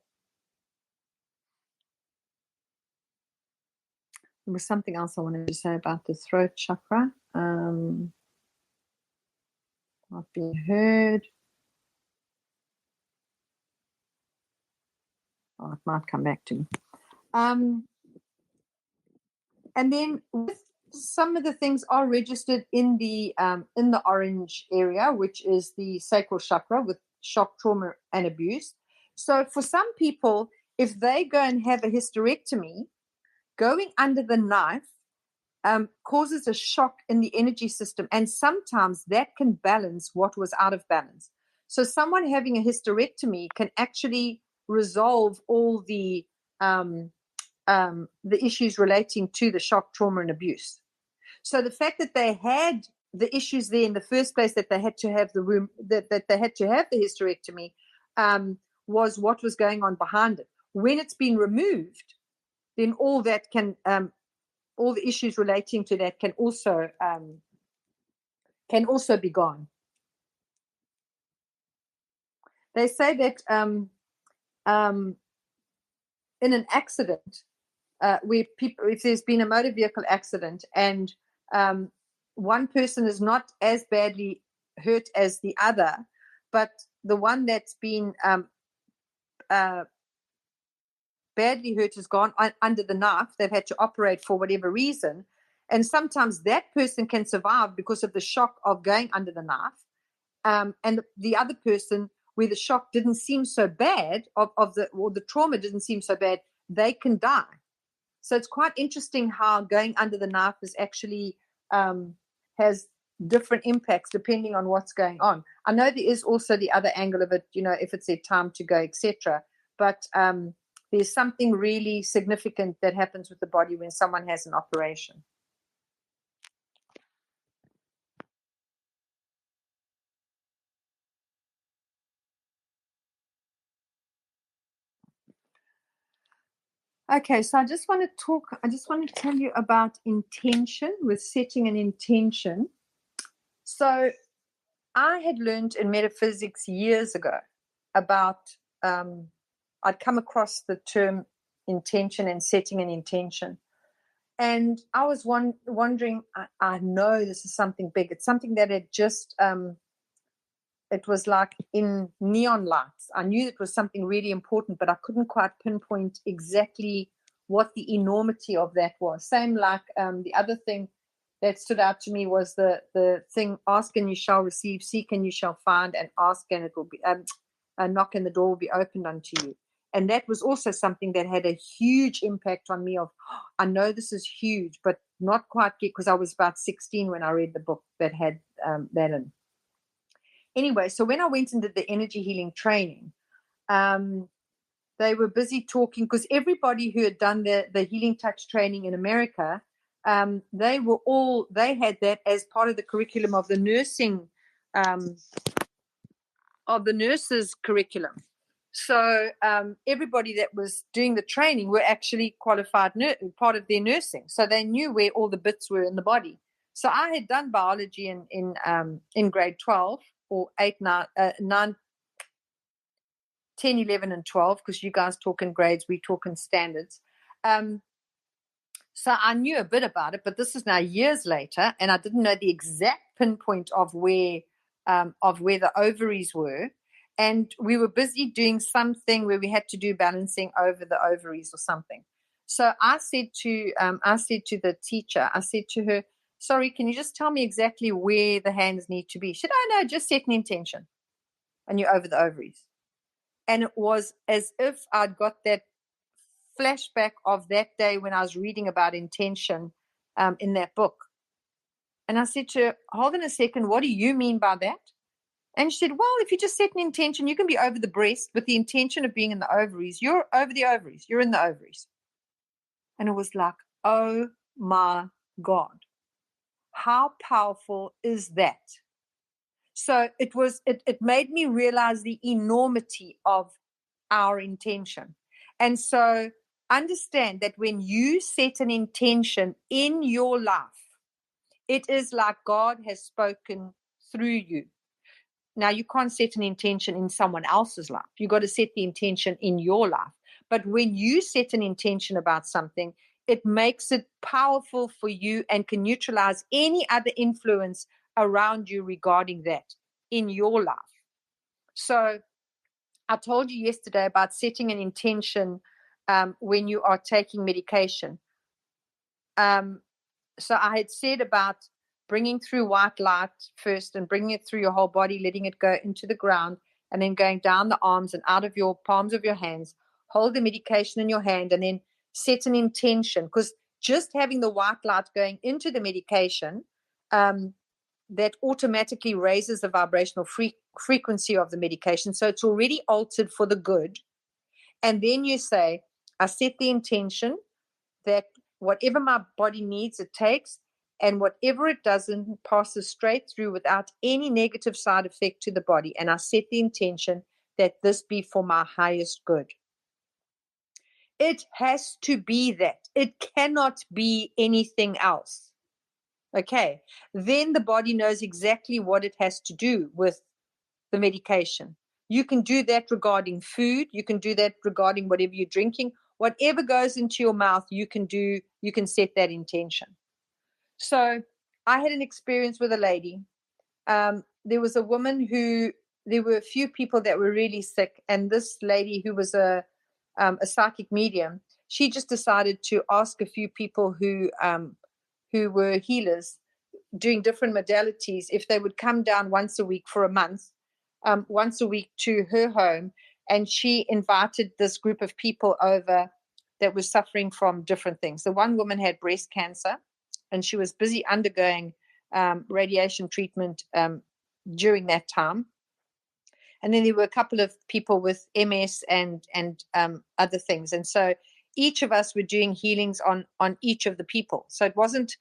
There was something else I wanted to say about the throat chakra. Not being heard. Oh, it might come back to me. And then with some of the things are registered in the orange area, which is the sacral chakra with shock, trauma, and abuse. So for some people, if they go and have a hysterectomy, going under the knife causes a shock in the energy system, and sometimes that can balance what was out of balance. So someone having a hysterectomy can actually resolve all the issues relating to the shock, trauma, and abuse. So the fact that they had the issues there in the first place, that they had to have the room, that they had to have the hysterectomy, was what was going on behind it. When it's been removed, then all that can, all the issues relating to that can also be gone. They say that in an accident, where people, if there's been a motor vehicle accident and one person is not as badly hurt as the other, but the one that's been badly hurt has gone under the knife, they've had to operate for whatever reason, and sometimes that person can survive because of the shock of going under the knife, and the other person, where the shock didn't seem so bad, or the trauma didn't seem so bad, they can die. So it's quite interesting how going under the knife is actually has different impacts depending on what's going on. I know there is also the other angle of it, if it's their time to go, etc. But there's something really significant that happens with the body when someone has an operation. Okay, so I just want to tell you about intention, with setting an intention. So I had learned in metaphysics years ago about, I'd come across the term intention and setting an intention. And I was wondering, I know this is something big. It's something that had just, it was like in neon lights. I knew it was something really important, but I couldn't quite pinpoint exactly what the enormity of that was. Same like the other thing that stood out to me was the thing, ask and you shall receive, seek and you shall find, and ask and it will be, knock and the door will be opened unto you. And that was also something that had a huge impact on me of, I know this is huge, but not quite yet, because I was about 16 when I read the book that had that in. Anyway, so when I went into the energy healing training, they were busy talking, because everybody who had done the healing touch training in America, they had that as part of the curriculum of the nursing, of the nurses' curriculum. So everybody that was doing the training were actually qualified part of their nursing. So they knew where all the bits were in the body. So I had done biology in grade 12 or 8, 9, 10, 11, and 12, because you guys talk in grades, we talk in standards. So I knew a bit about it, but this is now years later, and I didn't know the exact pinpoint of where the ovaries were. And we were busy doing something where we had to do balancing over the ovaries or something. So I said to the teacher, I said to her, sorry, can you just tell me exactly where the hands need to be? She said, oh, no, just set an intention. And you're over the ovaries. And it was as if I'd got that flashback of that day when I was reading about intention in that book. And I said to her, hold on a second, what do you mean by that? And she said, well, if you just set an intention, you can be over the breast with the intention of being in the ovaries. You're over the ovaries. You're in the ovaries. And it was like, oh my God, how powerful is that? So it made me realize the enormity of our intention. And so understand that when you set an intention in your life, it is like God has spoken through you. Now, you can't set an intention in someone else's life. You've got to set the intention in your life. But when you set an intention about something, it makes it powerful for you and can neutralize any other influence around you regarding that in your life. So I told you yesterday about setting an intention when you are taking medication. so I had said about bringing through white light first and bringing it through your whole body, letting it go into the ground, and then going down the arms and out of your palms of your hands. Hold the medication in your hand and then set an intention, because just having the white light going into the medication, that automatically raises the vibrational frequency of the medication. So it's already altered for the good. And then you say, I set the intention that whatever my body needs, it takes, and whatever it doesn't passes straight through without any negative side effect to the body. And I set the intention that this be for my highest good. It has to be that. It cannot be anything else. Okay. Then the body knows exactly what it has to do with the medication. You can do that regarding food. You can do that regarding whatever you're drinking. Whatever goes into your mouth, you can set that intention. So I had an experience with a lady. There was a woman there were a few people that were really sick. And this lady, who was a psychic medium, she just decided to ask a few people who were healers doing different modalities if they would come down once a week for a month, once a week to her home. And she invited this group of people over that was suffering from different things. The one woman had breast cancer, and she was busy undergoing radiation treatment during that time. And then there were a couple of people with MS and other things. And so each of us were doing healings on each of the people. So it wasn't,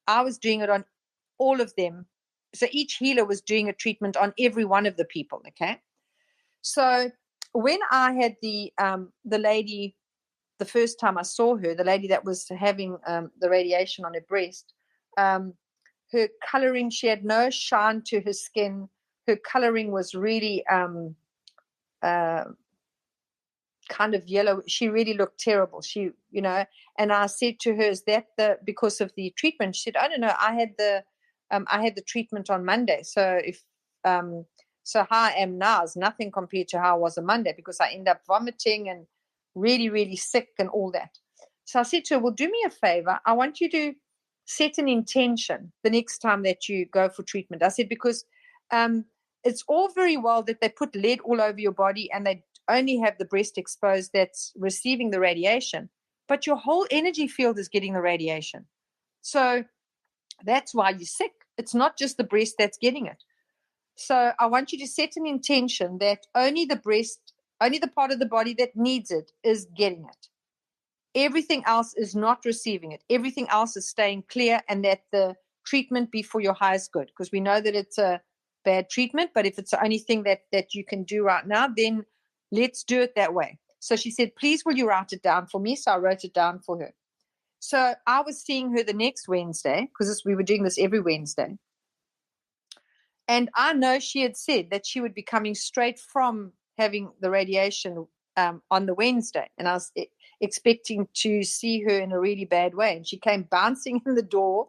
I was doing it on all of them. So each healer was doing a treatment on every one of the people. Okay. So when I had the lady, the first time I saw her, the lady that was having the radiation on her breast, her coloring, she had no shine to her skin. Her coloring was really kind of yellow. She really looked terrible. And I said to her, "Is that because of the treatment?" She said, "I don't know. I had the treatment on Monday. So so how I am now is nothing compared to how I was on Monday, because I end up vomiting and really, really sick and all that." So I said to her, "Well, do me a favor. I want you to set an intention the next time that you go for treatment." I said, because it's all very well that they put lead all over your body and they only have the breast exposed that's receiving the radiation, but your whole energy field is getting the radiation. So that's why you're sick. It's not just the breast that's getting it. So I want you to set an intention that only the breast, only the part of the body that needs it is getting it. Everything else is not receiving it. Everything else is staying clear, and that the treatment be for your highest good, because we know that it's a bad treatment, but if it's the only thing that you can do right now, then let's do it that way. So she said, "Please, will you write it down for me?" So I wrote it down for her. So I was seeing her the next Wednesday, because we were doing this every Wednesday. And I know she had said that she would be coming straight from having the radiation on the Wednesday. And I was expecting to see her in a really bad way. And she came bouncing in the door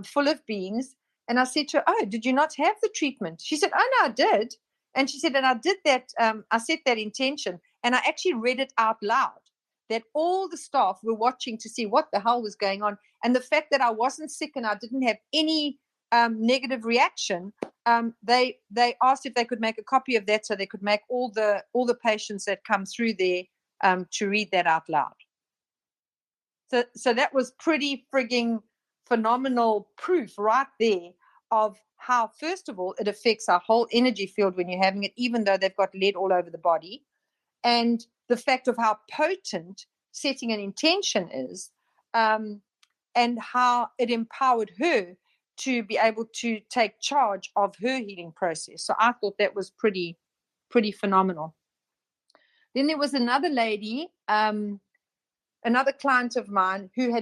full of beans. And I said to her, "Oh, did you not have the treatment?" She said, "Oh, no, I did." And she said, "And I did that. I set that intention. And I actually read it out loud, that all the staff were watching to see what the hell was going on. And the fact that I wasn't sick and I didn't have any negative reaction, they asked if they could make a copy of that so they could make all the patients that come through there to read that out loud." So that was pretty frigging phenomenal proof right there of how, first of all, it affects our whole energy field when you're having it, even though they've got lead all over the body, and the fact of how potent setting an intention is, and how it empowered her to be able to take charge of her healing process. So I thought that was pretty phenomenal. Then there was another lady, another client of mine, who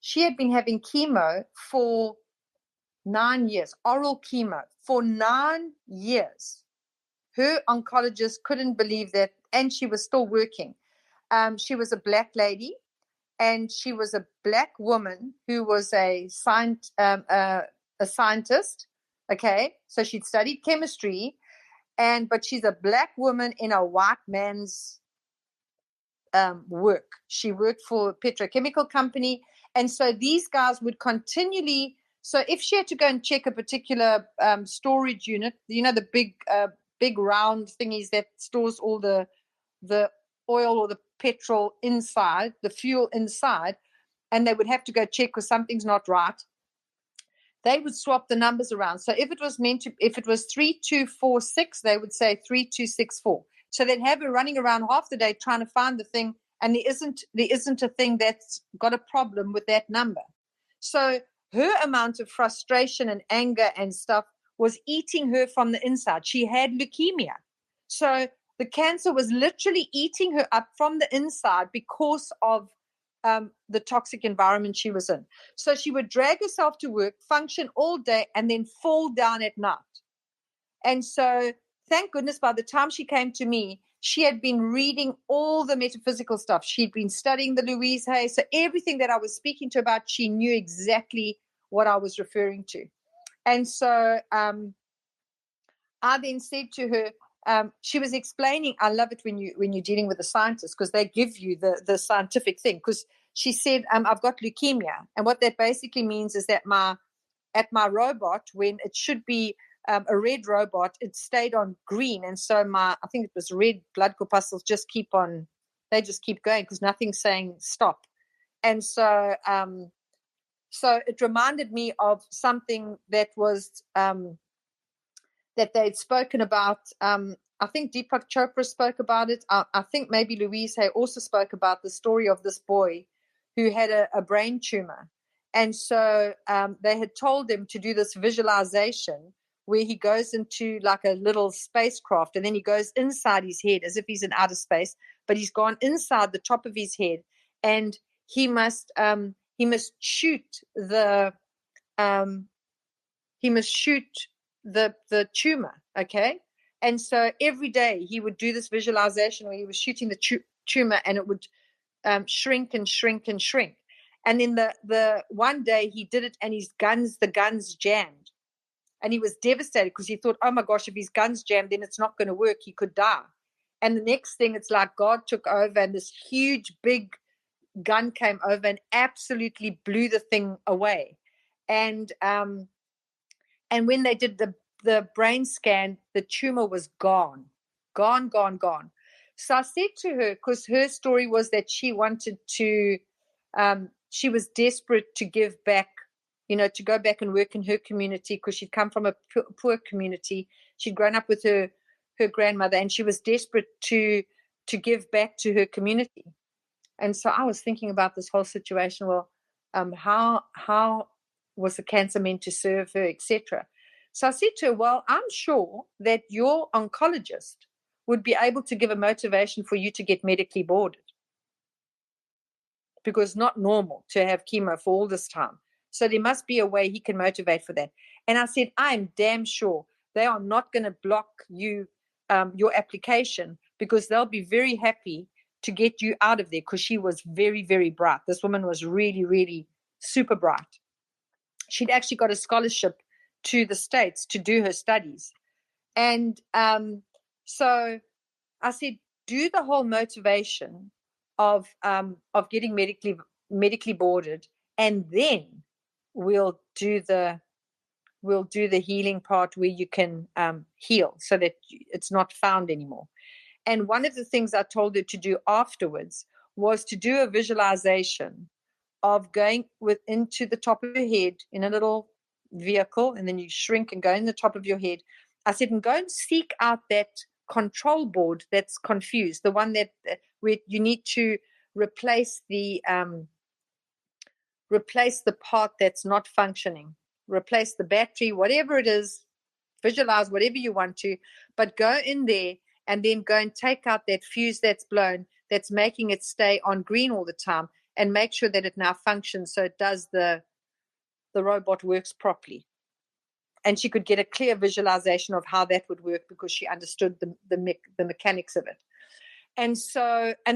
she had been having chemo for 9 years, oral chemo for 9 years. Her oncologist couldn't believe that, and she was still working. She was a black lady, and she was a black woman who was a scientist. Okay, so she'd studied chemistry, but she's a black woman in a white man's work. She worked for a petrochemical company. And so these guys would continually, so if she had to go and check a particular storage unit, the big round thingies that stores all the oil or the petrol inside, the fuel inside, and they would have to go check because something's not right, they would swap the numbers around. So if it was 3246, they would say 3264. So they'd have her running around half the day trying to find the thing, and there isn't a thing that's got a problem with that number. So her amount of frustration and anger and stuff was eating her from the inside. She had leukemia. So the cancer was literally eating her up from the inside because of the toxic environment she was in. So she would drag herself to work, function all day, and then fall down at night. And so, thank goodness, by the time she came to me, she had been reading all the metaphysical stuff. She'd been studying the Louise Hay. So everything that I was speaking to about, she knew exactly what I was referring to. And so I then said to her, she was explaining, I love it when you're dealing with a scientist because they give you the scientific thing. Because she said, I've got leukemia. And what that basically means is that at my robot, when it should be a red robot, it stayed on green. And so I think it was red blood corpuscles just keep going because nothing's saying stop. And so it reminded me of something that was that they'd spoken about. I think Deepak Chopra spoke about it. I think maybe Louise Hay also spoke about the story of this boy who had a brain tumor. And so they had told him to do this visualization where he goes into like a little spacecraft and then he goes inside his head as if he's in outer space, but he's gone inside the top of his head and he must shoot the tumor. Okay. And so every day he would do this visualization where he was shooting the tumor and it would shrink and shrink and shrink. And then the one day he did it and the guns jammed. And he was devastated because he thought, oh my gosh, if his guns jammed, then it's not going to work. He could die. And the next thing, it's like God took over and this huge, big gun came over and absolutely blew the thing away. And when they did the brain scan, the tumor was gone. So I said to her, because her story was that she wanted to, she was desperate to give back, to go back and work in her community because she'd come from a poor community. She'd grown up with her grandmother and she was desperate to give back to her community. And so I was thinking about this whole situation. Well, how was the cancer meant to serve her, etc. So I said to her, well, I'm sure that your oncologist would be able to give a motivation for you to get medically boarded because it's not normal to have chemo for all this time. So there must be a way he can motivate for that. And I said, I'm damn sure they are not going to block you, your application, because they'll be very happy to get you out of there because she was very, very bright. This woman was really, really super bright. She'd actually got a scholarship to the States to do her studies. And so I said, do the whole motivation of getting medically boarded, and then we'll do the healing part where you can heal so that it's not found anymore. And one of the things I told her to do afterwards was to do a visualization of going into the top of your head in a little vehicle, and then you shrink and go in the top of your head. I said, and go and seek out that control board that's confused, the one that where you need to replace the part that's not functioning, replace the battery, whatever it is, visualize whatever you want to, but go in there and then go and take out that fuse that's blown, that's making it stay on green all the time, and make sure that it now functions so it does the robot works properly. And she could get a clear visualization of how that would work because she understood the mechanics of it. And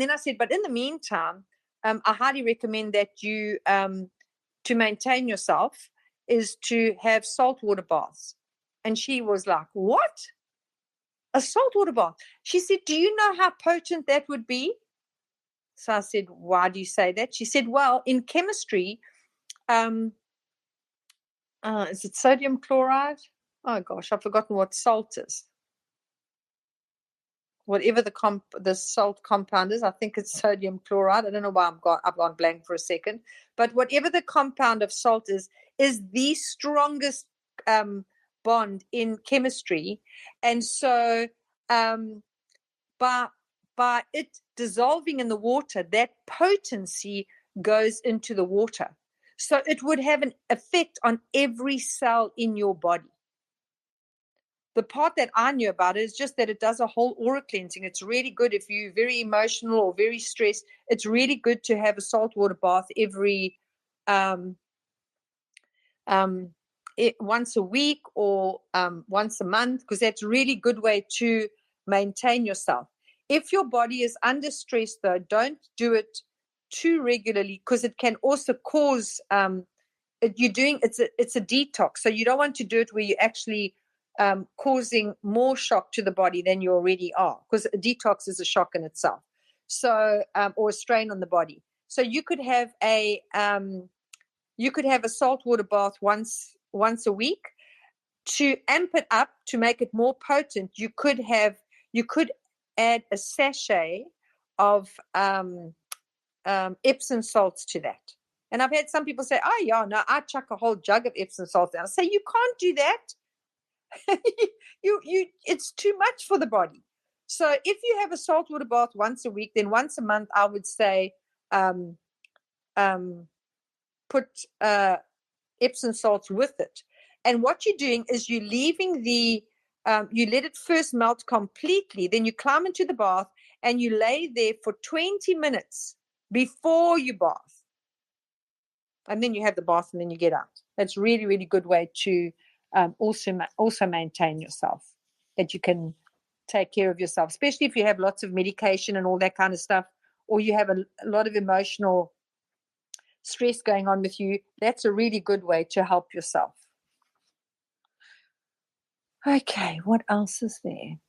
then I said, but in the meantime, I highly recommend that you, to maintain yourself, is to have saltwater baths. And she was like, what? A saltwater bath? She said, do you know how potent that would be? So I said, why do you say that? She said, well, in chemistry, is it sodium chloride? Oh gosh, I've forgotten what salt is. Whatever the salt compound is, I think it's sodium chloride. I don't know why I've gone blank for a second. But whatever the compound of salt is the strongest bond in chemistry. And so by it dissolving in the water, that potency goes into the water. So it would have an effect on every cell in your body. The part that I knew about it is just that it does a whole aura cleansing. It's really good if you're very emotional or very stressed. It's really good to have a saltwater bath every once a week or once a month, because that's a really good way to maintain yourself. If your body is under stress, though, don't do it too regularly, because it can also cause it's a detox. So you don't want to do it where you're actually causing more shock to the body than you already are, because a detox is a shock in itself. So or a strain on the body. So you could have a saltwater bath once a week. To amp it up, to make it more potent, you could add a sachet of Epsom salts to that. And I've had some people say, oh yeah, no, I chuck a whole jug of Epsom salts down. I say, you can't do that. It's too much for the body. So if you have a saltwater bath once a week, then once a month, I would say put Epsom salts with it. And what you're doing is you're leaving you let it first melt completely, then you climb into the bath and you lay there for 20 minutes before you bath. And then you have the bath and then you get out. That's really, really good way to also maintain yourself, that you can take care of yourself, especially if you have lots of medication and all that kind of stuff, or you have a lot of emotional stress going on with you. That's a really good way to help yourself. Okay, what else is there?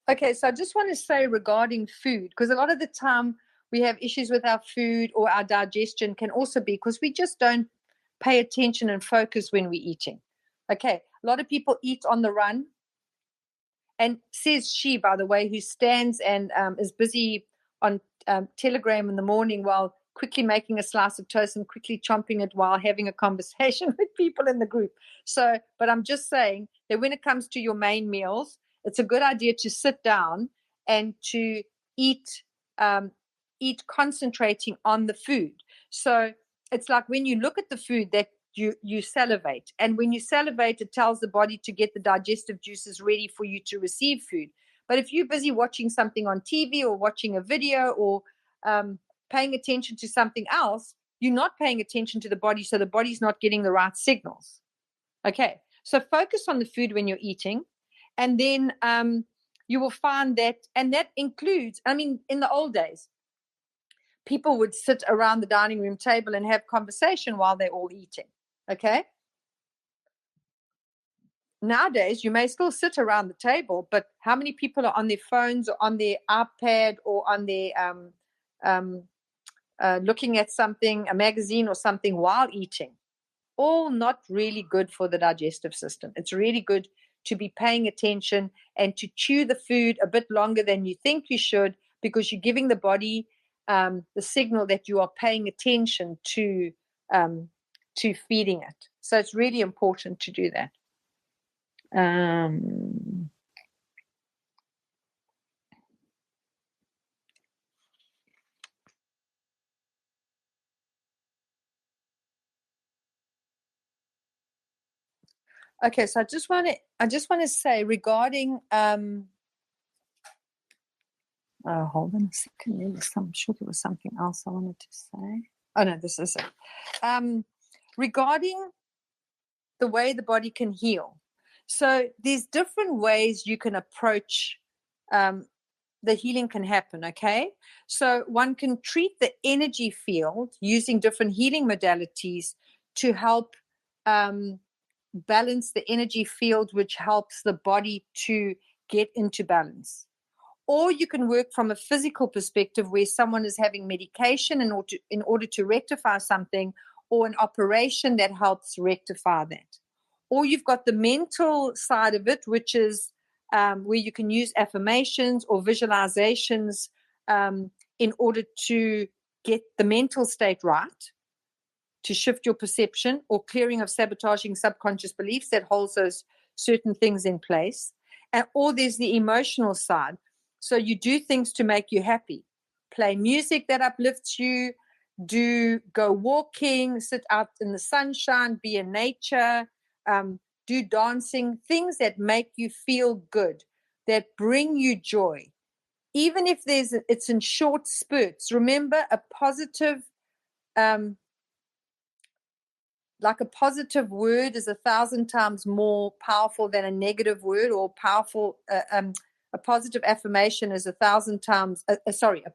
Okay, so I just want to say regarding food, because a lot of the time we have issues with our food, or our digestion can also be because we just don't pay attention and focus when we're eating. Okay, a lot of people eat on the run. And says she, by the way, who stands and is busy on Telegram in the morning while quickly making a slice of toast and quickly chomping it while having a conversation with people in the group. So, but I'm just saying that when it comes to your main meals, it's a good idea to sit down and to eat concentrating on the food. So it's like when you look at the food that you salivate, and when you salivate, it tells the body to get the digestive juices ready for you to receive food. But if you're busy watching something on TV or watching a video or paying attention to something else, you're not paying attention to the body, so the body's not getting the right signals. Okay, so focus on the food when you're eating, and then you will find that, and that includes, in the old days, people would sit around the dining room table and have conversation while they're all eating. Okay. Nowadays, you may still sit around the table, but how many people are on their phones or on their iPad or on their looking at something, a magazine or something while eating? All not really good for the digestive system. It's really good to be paying attention and to chew the food a bit longer than you think you should, because you're giving the body the signal that you are paying attention to feeding it. So it's really important to do that. Okay, so I just want to say regarding hold on a second. I'm sure there was something else I wanted to say. Oh no, this is it. Regarding the way the body can heal. So there's different ways you can approach the healing can happen, okay? So one can treat the energy field using different healing modalities to help balance the energy field, which helps the body to get into balance. Or you can work from a physical perspective where someone is having medication in order to rectify something, or an operation that helps rectify that. Or you've got the mental side of it, which is where you can use affirmations or visualizations in order to get the mental state right, to shift your perception, or clearing of sabotaging subconscious beliefs that holds those certain things in place. Or there's the emotional side. So you do things to make you happy. Play music that uplifts you, go walking, sit out in the sunshine, be in nature, do dancing, things that make you feel good, that bring you joy. Even if it's in short spurts. Remember, a positive like a positive word is 1,000 times more powerful than a negative word, or powerful. A positive affirmation is 1,000 times. A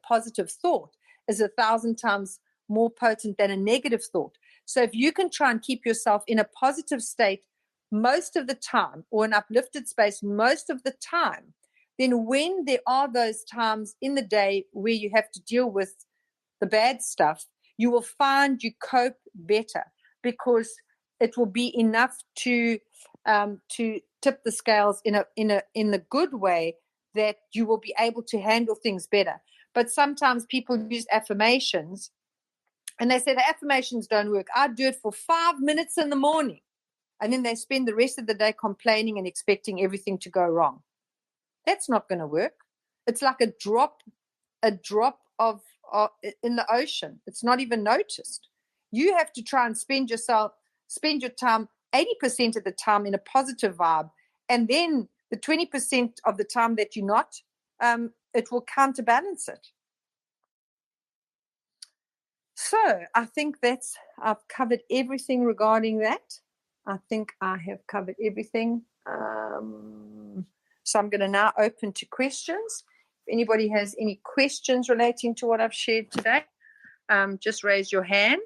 positive thought is 1,000 times more potent than a negative thought. So if you can try and keep yourself in a positive state most of the time, or an uplifted space most of the time, then when there are those times in the day where you have to deal with the bad stuff, you will find you cope better, because it will be enough to tip the scales in the good way, that you will be able to handle things better. But sometimes people use affirmations and they say the affirmations don't work. I do it for 5 minutes in the morning, and then they spend the rest of the day complaining and expecting everything to go wrong. That's not going to work. It's like a drop of in the ocean. It's not even noticed. You have to try and spend your time 80% of the time in a positive vibe, and then the 20% of the time that you're not, it will counterbalance it. So I think I've covered everything regarding that. I think I have covered everything. So I'm going to now open to questions. If anybody has any questions relating to what I've shared today, just raise your hand.